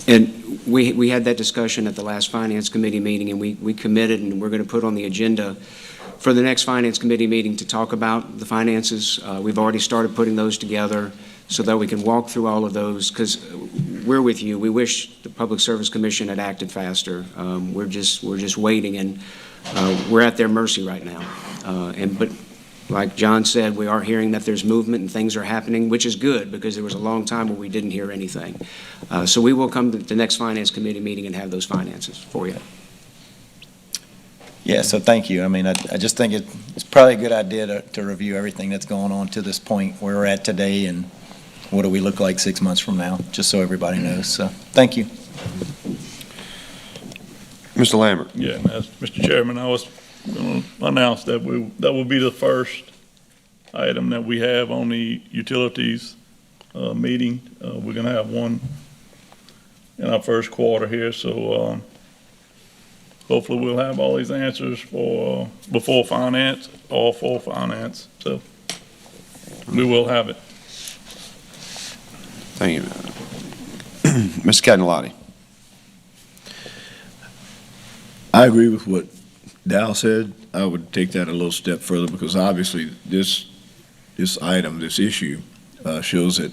And we had that discussion at the last Finance Committee meeting, and we committed, and we're going to put on the agenda for the next Finance Committee meeting to talk about the finances. We've already started putting those together so that we can walk through all of those, because we're with you. We wish the Public Service Commission had acted faster. We're just waiting, and we're at their mercy right now. But like John said, we are hearing that there's movement and things are happening, which is good, because there was a long time where we didn't hear anything. So we will come to the next Finance Committee meeting and have those finances for you. Yeah, so thank you. I mean, I just think it's probably a good idea to review everything that's going on to this point, where we're at today, and what do we look like 6 months from now, just so everybody knows. So, thank you. Mr. Lambert. Yeah, Mr. Chairman, I was going to announce that that will be the first item that we have on the utilities meeting. We're going to have one in our first quarter here, so hopefully we'll have all these answers before finance, all for finance. So We will have it. Thank you. Mr. Cagnolati. I agree with what Dal said. I would take that a little step further because obviously this item, this issue, shows that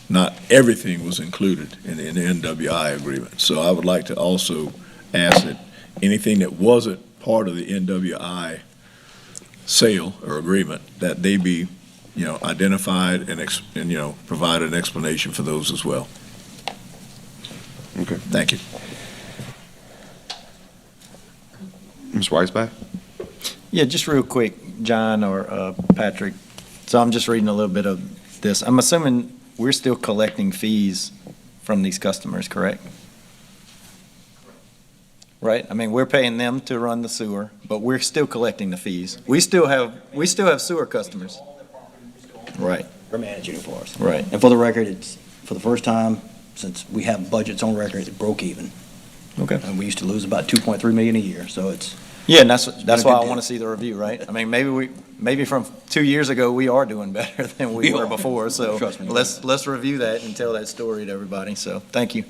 not everything was included in the NWI agreement. So I would like to also ask that anything that wasn't part of the NWI sale or agreement, that they be, identified and provide an explanation for those as well. Okay. Thank you. Ms. Weisbach? Yeah, just real quick, John or Patrick. So I'm just reading a little bit of this. I'm assuming we're still collecting fees from these customers, correct? Right? I mean, we're paying them to run the sewer, but we're still collecting the fees. We still have sewer customers. Right. They're managing it for us. Right. And for the record, it's, for the first time, since we have budgets on record, it broke even. Okay. And we used to lose about 2.3 million a year, so it's. Yeah, and that's why I deal. want to see the review, right? I mean, maybe from 2 years ago, we are doing better than we were before. So Trust me. let's review that and tell that story to everybody. So thank you.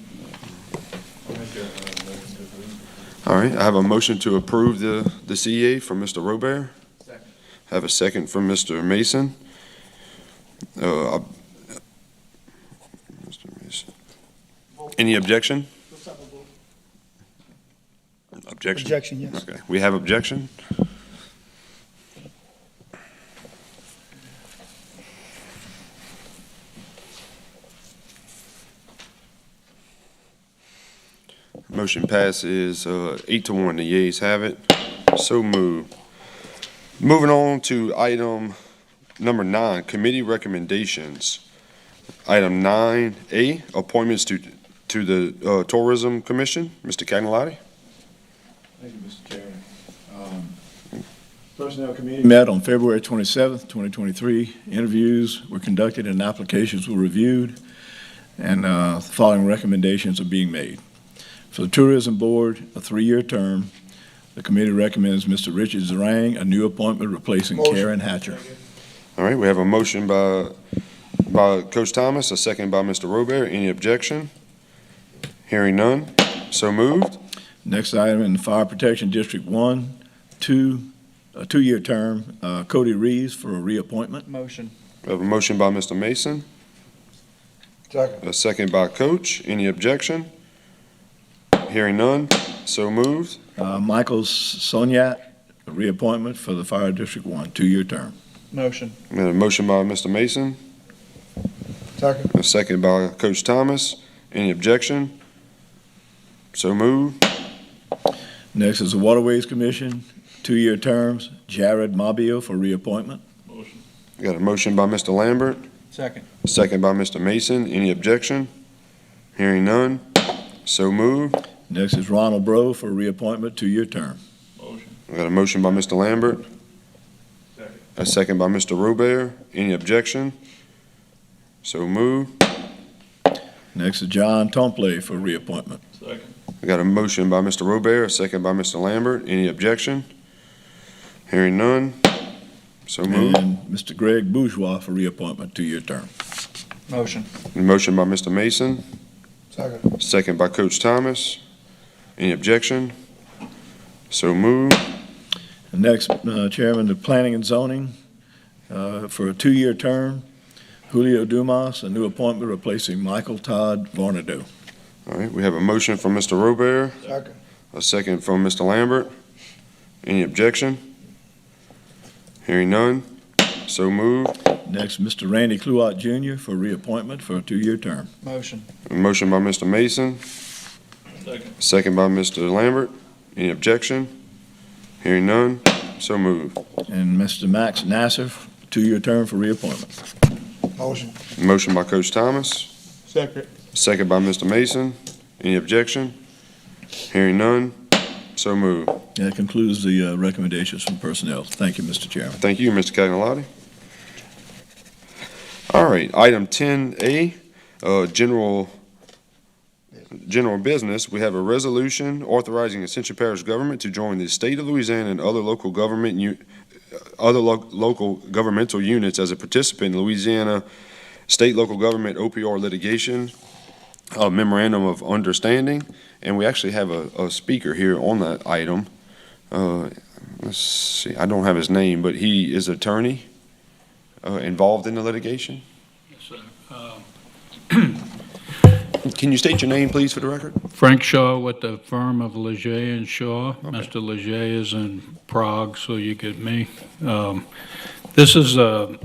All right, I have a motion to approve the CEA from Mr. Robert. Second. Have a second from Mr. Mason. Mr. Mason. Any objection? Objection? Objection, yes. Okay, we have objection. Motion passes 8-1. The yeas have it. So moved. Moving on to item number 9, committee recommendations. Item 9A, appointments to the Tourism Commission. Mr. Cagnolati? Thank you, Mr. Chairman. Personnel Committee met on February 27th, 2023. Interviews were conducted and applications were reviewed, and the following recommendations are being made. For the Tourism Board, a 3-year term, the committee recommends Mr. Richard Zarang, a new appointment replacing Karen Hatcher. All right, we have a motion by Coach Thomas, a second by Mr. Robert. Any objection? Hearing none. So moved. Next item in the Fire Protection District 1, a 2-year term, Cody Reeves for a reappointment. Motion. We have a motion by Mr. Mason, Second. a second by Coach. Any objection? Hearing none. So moved. Michael Soniat, a reappointment for the Fire District 1, 2-year term. Motion. We have a motion by Mr. Mason, Second. a second by Coach Thomas. Any objection? So moved. Next is the Waterways Commission, 2-year terms, Jared Mobile for reappointment. Motion. We got a motion by Mr. Lambert, Second. a second by Mr. Mason. Any objection? Hearing none. So moved. Next is Ronald Bro for reappointment, 2-year term. Motion. We got a motion by Mr. Lambert, Second. a second by Mr. Robert. Any objection? So moved. Next is John Tomplay for reappointment. Second. We got a motion by Mr. Robert, a second by Mr. Lambert. Any objection? Hearing none. So moved. And Mr. Greg Bourgeois for reappointment, 2-year term. Motion. A motion by Mr. Mason, Second. second by Coach Thomas. Any objection? So moved. And next, Chairman, the Planning and Zoning for a 2-year term, Julio Dumas, a new appointment replacing Michael Todd Vornado. All right, we have a motion from Mr. Robert, Second. a second from Mr. Lambert. Any objection? Hearing none. So moved. Next, Mr. Randy Cluot Jr. for reappointment for a 2-year term. Motion. A motion by Mr. Mason, Second. second by Mr. Lambert. Any objection? Hearing none. So moved. And Mr. Max Nasser, 2-year term for reappointment. Motion. Motion by Coach Thomas, Second. second by Mr. Mason. Any objection? Hearing none. So moved. That concludes the recommendations from personnel. Thank you, Mr. Chairman. Thank you, Mr. Cagnolati. All right, item 10A, general business. We have a resolution authorizing Ascension Parish government to join the state of Louisiana and other local government other local governmental units as a participant in Louisiana state local government OPR litigation memorandum of understanding. And we actually have a speaker here on that item. Let's see, I don't have his name, but he is an attorney involved in the litigation. Yes, sir. Can you state your name, please, for the record? Frank Shaw with the firm of Leger and Shaw. Okay. Mr. Leger is in Prague, so you get me. This is the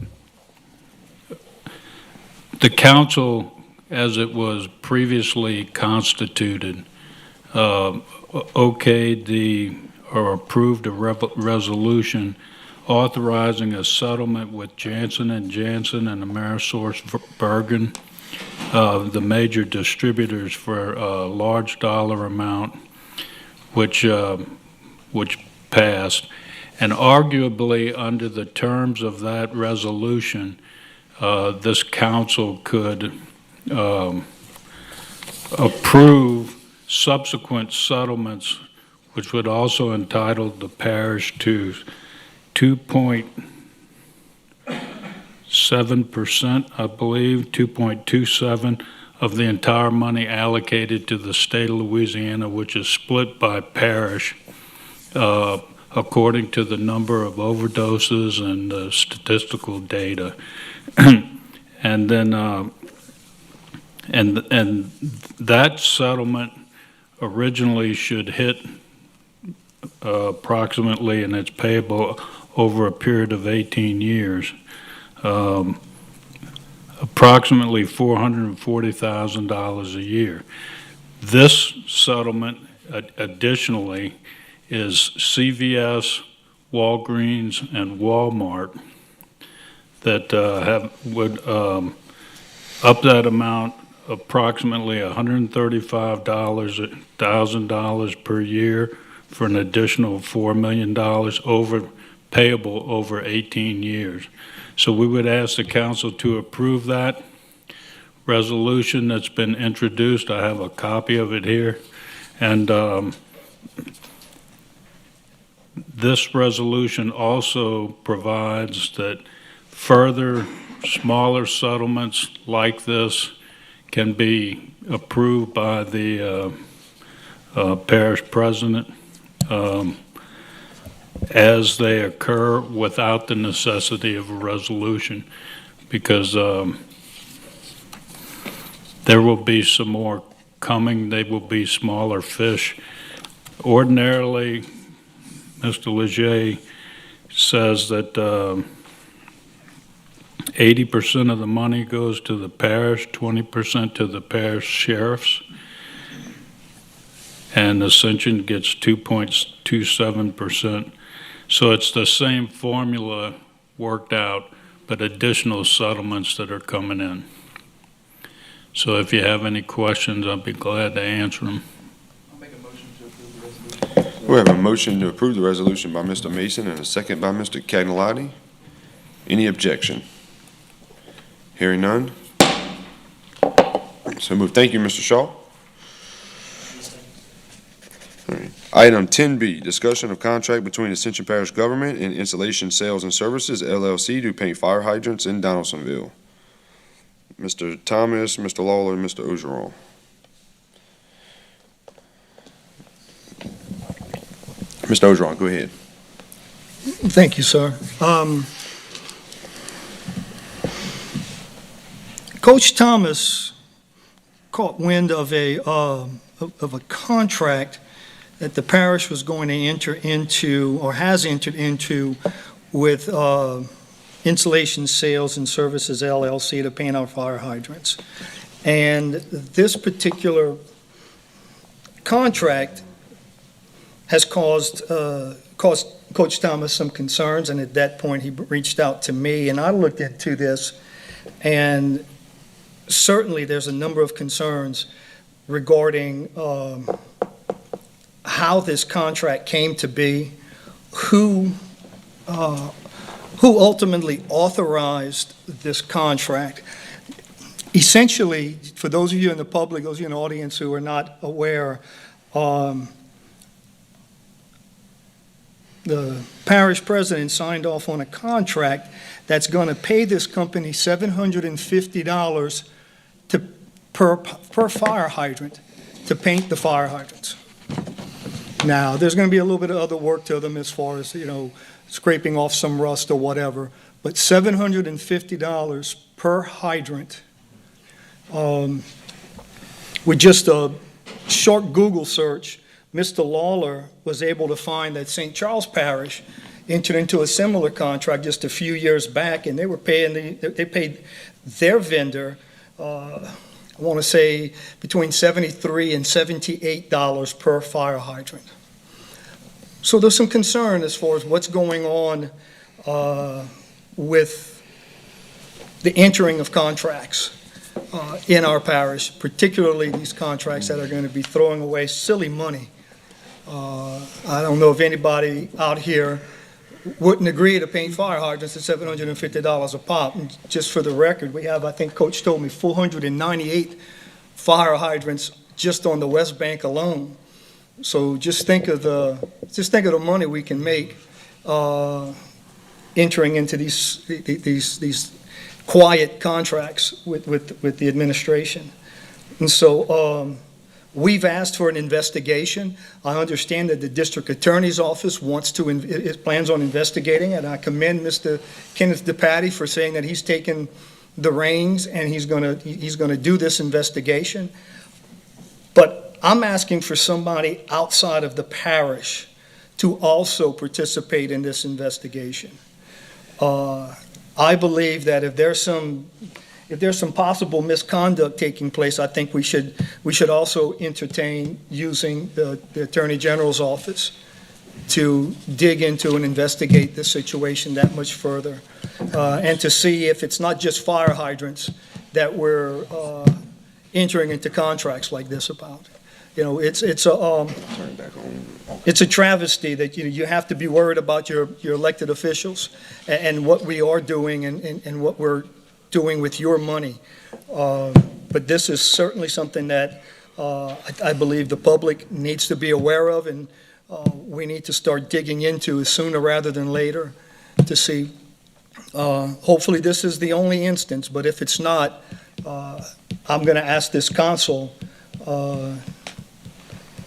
council, as it was previously constituted, okayed or approved a resolution authorizing a settlement with Janssen & Janssen and AmerisourceBergen, the major distributors, for a large dollar amount, which passed. And arguably, under the terms of that resolution, this council could approve subsequent settlements, which would also entitle the parish to 2.7%, I believe, 2.27 of the entire money allocated to the state of Louisiana, which is split by parish according to the number of overdoses and statistical data. And then and that settlement originally should hit approximately, and it's payable over a period of 18 years, approximately $440,000 a year. This settlement additionally is CVS, Walgreens, and Walmart that would up that amount approximately $135,000 per year for an additional $4 million payable over 18 years. So we would ask the council to approve that resolution that's been introduced. I have a copy of it here. And this resolution also provides that further smaller settlements like this can be approved by the parish president as they occur without the necessity of a resolution, because there will be some more coming. They will be smaller fish. Ordinarily, Mr. Leger says that 80% of the money goes to the parish, 20% to the parish sheriffs, and Ascension gets 2.27%. So it's the same formula worked out, but additional settlements that are coming in. So if you have any questions, I'll be glad to answer them. I'll make a motion to approve the resolution. We have a motion to approve the resolution by Mr. Mason and a second by Mr. Cagnolati. Any objection? Hearing none. So moved. Thank you, Mr. Shaw. All right. Item 10B, discussion of contract between Ascension Parish Government and Installation Sales and Services, LLC, to paint fire hydrants in Donaldsonville. Mr. Thomas, Mr. Lawler, and Mr. Ogeron. Mr. Ogeron, go ahead. Thank you, sir. Coach Thomas caught wind of a contract that the parish was going to enter into, or has entered into, with Installation Sales and Services LLC to paint our fire hydrants. And this particular contract has caused Coach Thomas some concerns, and at that point he reached out to me, and I looked into this, and certainly there's a number of concerns regarding how this contract came to be, who ultimately authorized this contract. Essentially, for those of you in the public, those of you in the audience who are not aware, the parish president signed off on a contract that's going to pay this company $750 per fire hydrant to paint the fire hydrants. Now, there's going to be a little bit of other work to them as far as, scraping off some rust or whatever, but $750 per hydrant. With just a short Google search, Mr. Lawler was able to find that St. Charles Parish entered into a similar contract just a few years back, and they were they paid their vendor, I want to say between $73 and $78 per fire hydrant. So there's some concern as far as what's going on with the entering of contracts in our parish, particularly these contracts that are going to be throwing away silly money. I don't know if anybody out here wouldn't agree to paint fire hydrants at $750 a pop. And just for the record, we have, I think Coach told me, 498 fire hydrants just on the West Bank alone. So just think of the money we can make entering into these quiet contracts with the administration. And so we've asked for an investigation. I understand that the district attorney's office plans on investigating, and I commend Mr. Kenneth DePatty for saying that he's taken the reins and he's gonna do this investigation. But I'm asking for somebody outside of the parish to also participate in this investigation. I believe that if there's some possible misconduct taking place, I think we should also entertain using the Attorney General's office to dig into and investigate the situation that much further, and to see if it's not just fire hydrants that we're entering into contracts like this about. It's a travesty that you have to be worried about your elected officials and what we are doing and what we're doing with your money. But this is certainly something that I believe the public needs to be aware of, and we need to start digging into sooner rather than later to see. Hopefully this is the only instance, but if it's not, I'm going to ask this council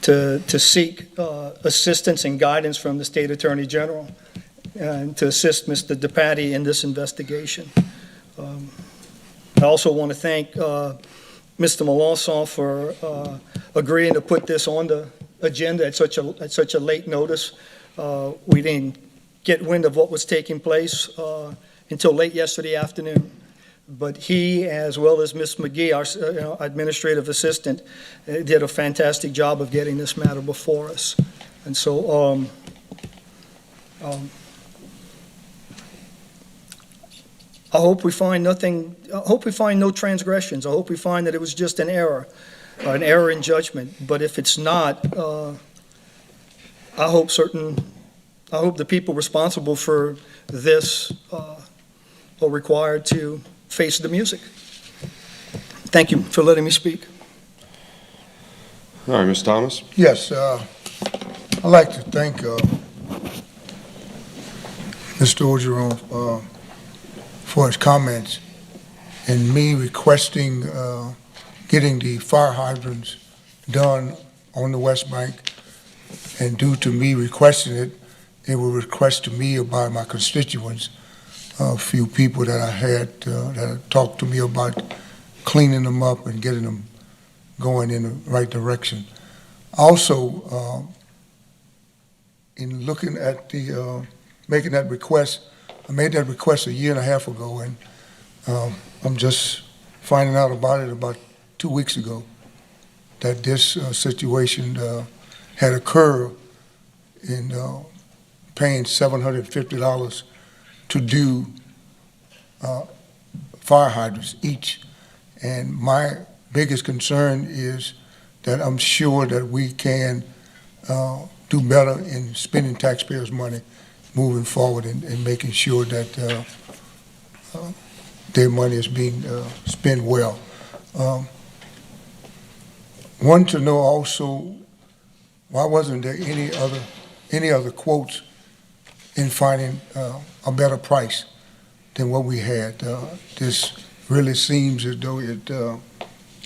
to seek assistance and guidance from the State Attorney General and to assist Mr. DePatty in this investigation. I also want to thank Mr. Melanson for agreeing to put this on the agenda at such a late notice. We didn't get wind of what was taking place until late yesterday afternoon. But he, as well as Ms. McGee, our administrative assistant, did a fantastic job of getting this matter before us. And so I hope we find nothing. I hope we find no transgressions. I hope we find that it was just an error in judgment. But if it's not, I hope the people responsible for this are required to face the music. Thank you for letting me speak. All right, Ms. Thomas. Yes, I'd like to thank Mr. Ogeron for his comments and me requesting getting the fire hydrants done on the West Bank. And due to me requesting it, it was requested to me by my constituents, a few people that I had that talked to me about cleaning them up and getting them going in the right direction. Also, in looking at the making that request, I made that request 1.5 years ago, and I'm just finding out about it about 2 weeks ago, that this situation had occurred in paying $750 to do fire hydrants each. And my biggest concern is that I'm sure that we can do better in spending taxpayers' money moving forward and making sure that their money is being spent well. Want to know also, why wasn't there any other quotes in finding a better price than what we had. This really seems as though it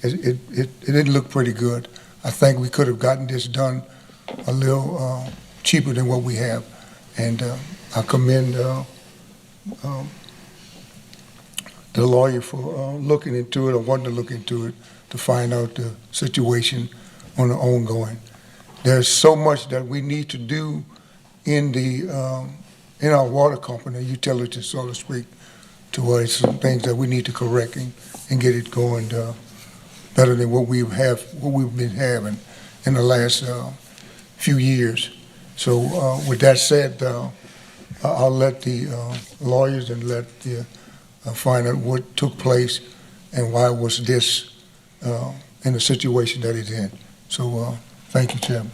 didn't look pretty good. I think we could have gotten this done a little cheaper than what we have. And I commend the lawyer for looking into it, or wanting to look into it, to find out the situation on the ongoing. There's so much that we need to do in our water company, utilities, so to speak, to where it's some things that we need to correct and get it going better than what we've been having in the last few years. So with that said, I'll let the lawyers and let the find out what took place and why was this in the situation that it's in. So thank you, Chairman.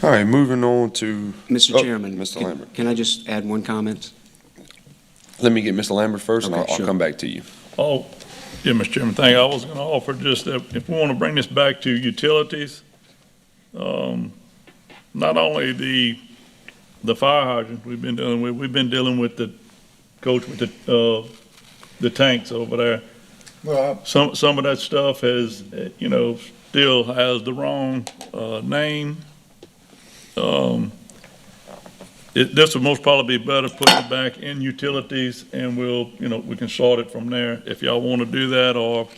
All right, moving on to Mr. Chairman, Mr. Lambert. Can I just add one comment? Let me get Mr. Lambert first, and Okay, I'll sure. come back to you. Oh, yeah, Mr. Chairman, thank you. I was going to offer just that if we want to bring this back to utilities, not only the fire hydrant we've been dealing with the coach with the tanks over there. Well, Some of that stuff has, still has the wrong name. This would most probably be better putting it back in utilities, and we can sort it from there if y'all want to do that, or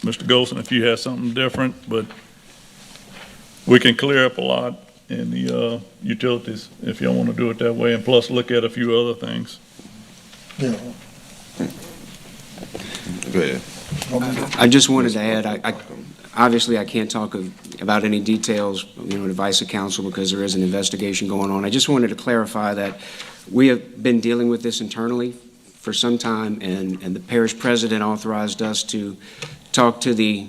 Mr. Golson, if you have something different, but we can clear up a lot in the utilities if y'all want to do it that way, and plus look at a few other things. Yeah. Go ahead. I just wanted to add, obviously I can't talk about any details, advice of counsel, because there is an investigation going on. I just wanted to clarify that we have been dealing with this internally for some time, and the parish president authorized us to talk to the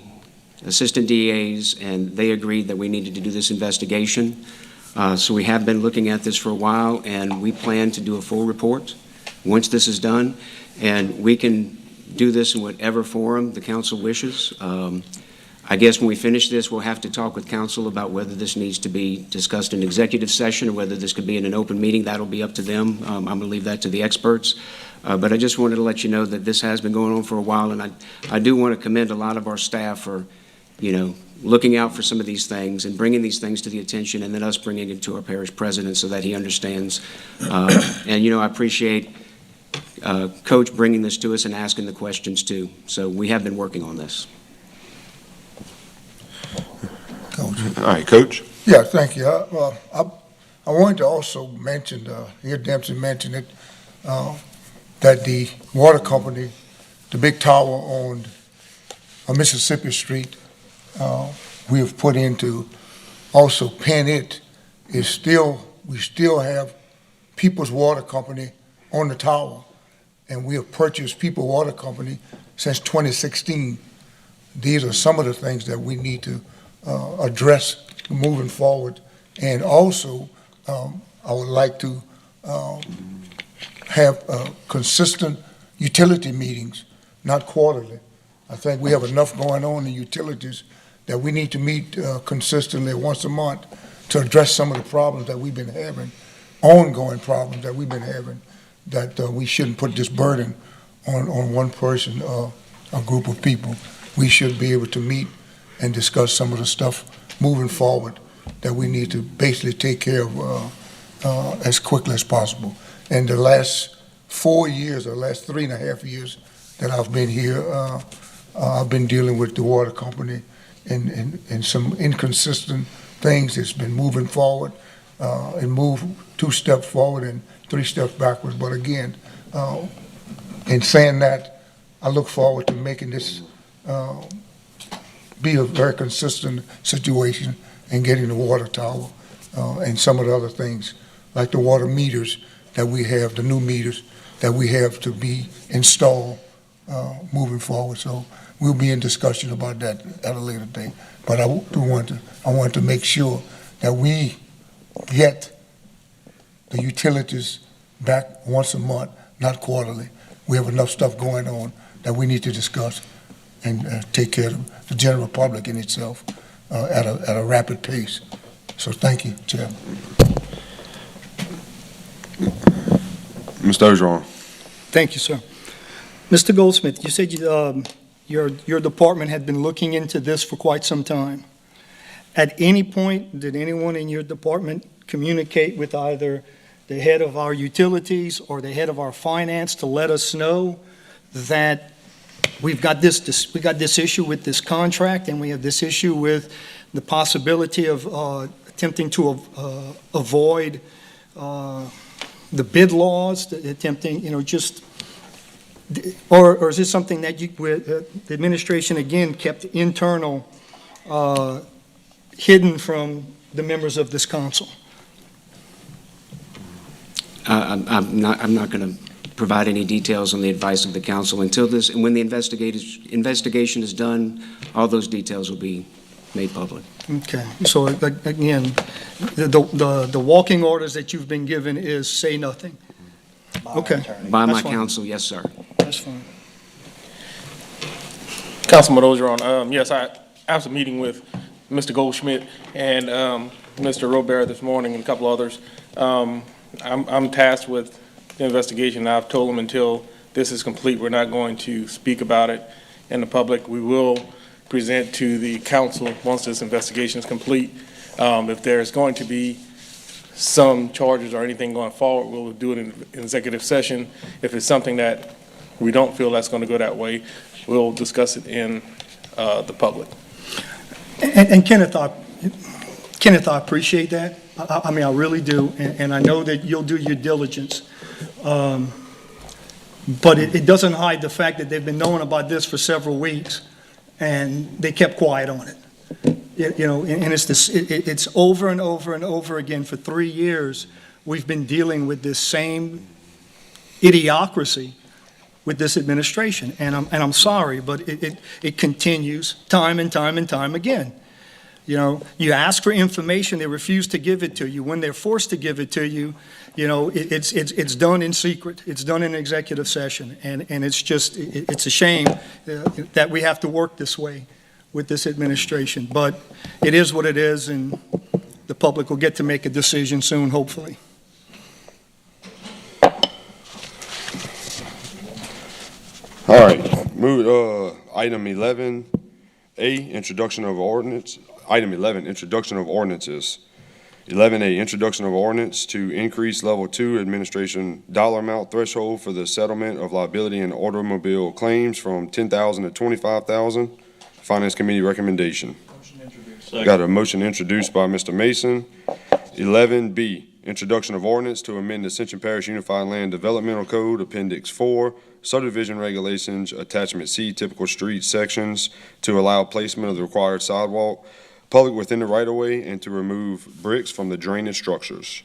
assistant DAs, and they agreed that we needed to do this investigation. So we have been looking at this for a while, and we plan to do a full report once this is done, and we can do this in whatever forum the council wishes. I guess when we finish this, we'll have to talk with council about whether this needs to be discussed in executive session or whether this could be in an open meeting. That'll be up to them. I'm going to leave that to the experts. But I just wanted to let you know that this has been going on for a while, and I do want to commend a lot of our staff for, looking out for some of these things and bringing these things to the attention, and then us bringing it to our parish president so that he understands. And, I appreciate Coach bringing this to us and asking the questions too. So we have been working on this. Coach. All right, Coach. Yeah, thank you. I wanted to also mention, hear Dempsey mention it, that the water company, the big tower on Mississippi Street, we have put into also pin it, we still have People's Water Company on the tower, and we have purchased People Water Company since 2016. These are some of the things that we need to address moving forward. And also, I would like to have consistent utility meetings, not quarterly. I think we have enough going on in utilities that we need to meet consistently once a month to address some of the problems that we've been having, ongoing problems that we've been having, that we shouldn't put this burden on one person or a group of people. We should be able to meet and discuss some of the stuff moving forward that we need to basically take care of as quickly as possible. And the last 4 years, or last 3.5 years that I've been here, I've been dealing with the water company and some inconsistent things. It's been moving forward and moved 2 steps forward and 3 steps backwards. But again, in saying that, I look forward to making this be a very consistent situation and getting the water tower and some of the other things, like the water meters that we have, the new meters that we have to be installed moving forward. So we'll be in discussion about that at a later date. But I want to make sure that we get the utilities back once a month, not quarterly. We have enough stuff going on that we need to discuss and take care of the general public in itself at a rapid pace. So thank you, Chairman. Mr. Ogeron. Thank you, sir. Mr. Goldsmith, you said your department had been looking into this for quite some time. At any point, did anyone in your department communicate with either the head of our utilities or the head of our finance to let us know that we got this issue with this contract, and we have this issue with the possibility of attempting to avoid the bid laws, attempting, or is this something that the administration, again, kept internal, hidden from the members of this council? I'm not going to provide any details on the advice of the council until this, and when the investigation is done, all those details will be made public. Okay, so again, the walking orders that you've been given is say nothing. Okay. By my That's fine. council, yes, sir. That's fine. Councilman Ogeron, yes, I was meeting with Mr. Goldschmidt and Mr. Robert this morning and a couple others. I'm tasked with the investigation. I've told them until this is complete, we're not going to speak about it in the public. We will present to the council once this investigation is complete. If there's going to be some charges or anything going forward, we'll do it in executive session. If it's something that we don't feel that's going to go that way, we'll discuss it in the public. And Kenneth, I appreciate that. I mean, I really do, and I know that you'll do your diligence. But it doesn't hide the fact that they've been knowing about this for several weeks, and they kept quiet on it. And it's over and over and over again. For 3 years, we've been dealing with this same idiocracy with this administration. And I'm sorry, but it continues time and time and time again. You ask for information, they refuse to give it to you. When they're forced to give it to you, it's done in secret. It's done in executive session. And it's a shame that we have to work this way with this administration. But it is what it is, and the public will get to make a decision soon, hopefully. All right, move, item 11A, introduction of ordinance. Item 11, introduction of ordinances. 11A, introduction of ordinance to increase level 2 administration dollar amount threshold for the settlement of liability and automobile claims from $10,000 to $25,000. Finance Committee recommendation. Got a motion introduced by Mr. Mason. 11B, introduction of ordinance to amend the Ascension Parish Unified Land Developmental Code, Appendix 4, subdivision regulations, Attachment C, typical street sections, to allow placement of the required sidewalk, public within the right-of-way, and to remove bricks from the drainage structures.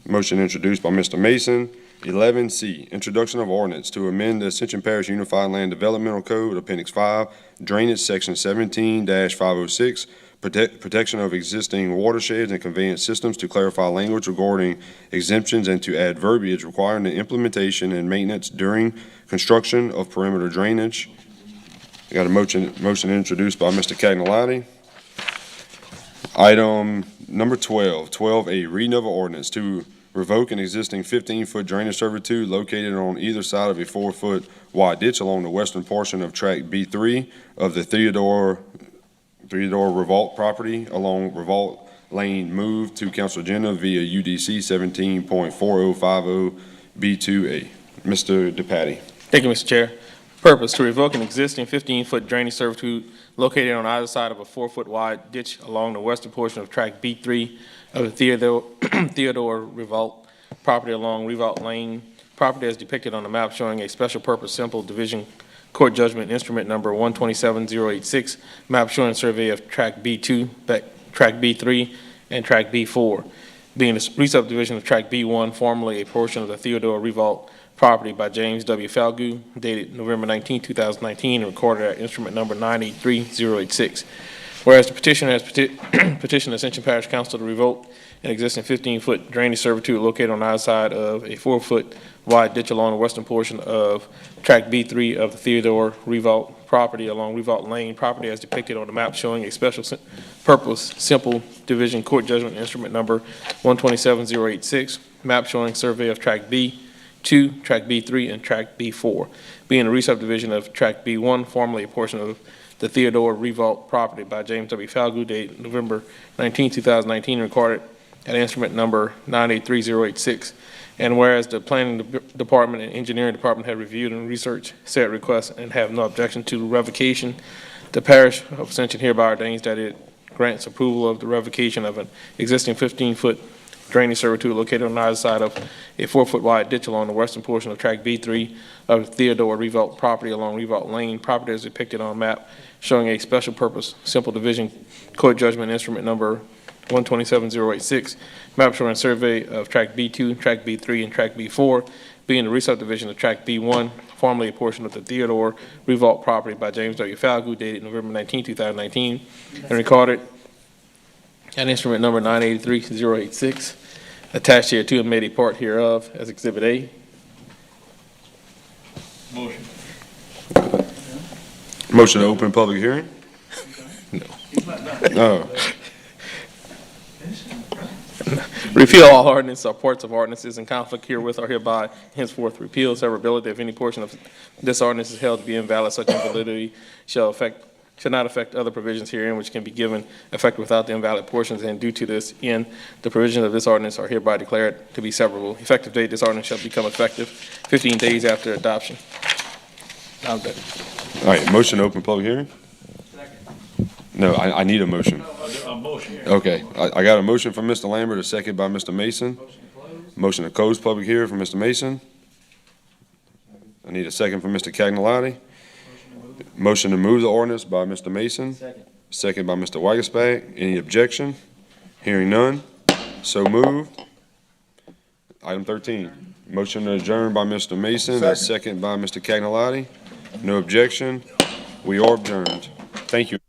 Motion introduced by Mr. Mason. 11C, introduction of ordinance to amend the Ascension Parish Unified Land Developmental Code, Appendix 5, drainage section 17-506, protection of existing watersheds and conveyance systems, to clarify language regarding exemptions and to add verbiage requiring the implementation and maintenance during construction of perimeter drainage. I got a motion introduced by Mr. Cagnolati. Item number 12, 12A, reading of an ordinance to revoke an existing 15-foot drainage servitude located on either side of a 4-foot wide ditch along the western portion of Tract B3 of the Theodore Revolt property along Revolt Lane, moved to council agenda via UDC 17.4050B2A. Mr. DePatie. Thank you, Mr. Chair. Purpose, to revoke an existing 15-foot drainage servitude located on either side of a 4-foot wide ditch along the western portion of Tract B3 of the Theodore Revolt property along Revolt Lane, property as depicted on the map showing a special purpose simple division court judgment instrument number 127086, map showing survey of Tract B2, Tract B3, and Tract B4, being a re-subdivision of Tract B1, formerly a portion of the Theodore Revolt property by James W. Falgout, dated November 19, 2019, and recorded at instrument number 983086. Whereas the petitioner has petitioned Ascension Parish Council to revoke an existing 15-foot drainage servitude located on either side of a 4-foot wide ditch along the western portion of Tract B3 of the Theodore Revolt property along Revolt Lane, property as depicted on the map showing a special purpose simple division court judgment instrument number 127086, map showing survey of Tract B, 2, Track B3, and Track B4, being a re-subdivision of Track B1, formerly a portion of the Theodore Revault property by James W. Falgout, dated November 19, 2019, recorded at instrument number 983086. And whereas the Planning Department and Engineering Department have reviewed and researched said request and have no objection to revocation, the Parish of Ascension hereby ordains that it grants approval of the revocation of an existing 15-foot drainage servitude located on either side of a 4-foot wide ditch along the western portion of Track B3 of Theodore Revault property along Revault Lane. Property is depicted on a map showing a special purpose simple division court judgment instrument number 127086, map showing survey of Track B2, Track B3, and Track B4, being the re-subdivision of Track B1, formerly a portion of the Theodore Revault property by James W. Falgout, dated November 19, 2019, and recorded at instrument number 983086, attached here to and made a part hereof as Exhibit A. Motion. Motion to open public hearing? No. Repeal all ordinances or parts of ordinances in conflict herewith are hereby henceforth repealed. Severability of any portion of this ordinance is held to be invalid. Such invalidity shall not affect other provisions herein which can be given effect without the invalid portions, and due to this end, the provisions of this ordinance are hereby declared to be severable. Effective date, this ordinance shall become effective 15 days after adoption. I'm done. All right, motion to open public hearing? No, I need a motion. A motion. Okay, I got a motion from Mr. Lambert, a second by Mr. Mason. Motion to close public hearing from Mr. Mason. I need a second from Mr. Cagnolati. Motion to move the ordinance by Mr. Mason. Second by Mr. Wagasback. Any objection? Hearing none. So moved. Item 13, motion to adjourn by Mr. Mason, a second by Mr. Cagnolati. No objection. We are adjourned. Thank you.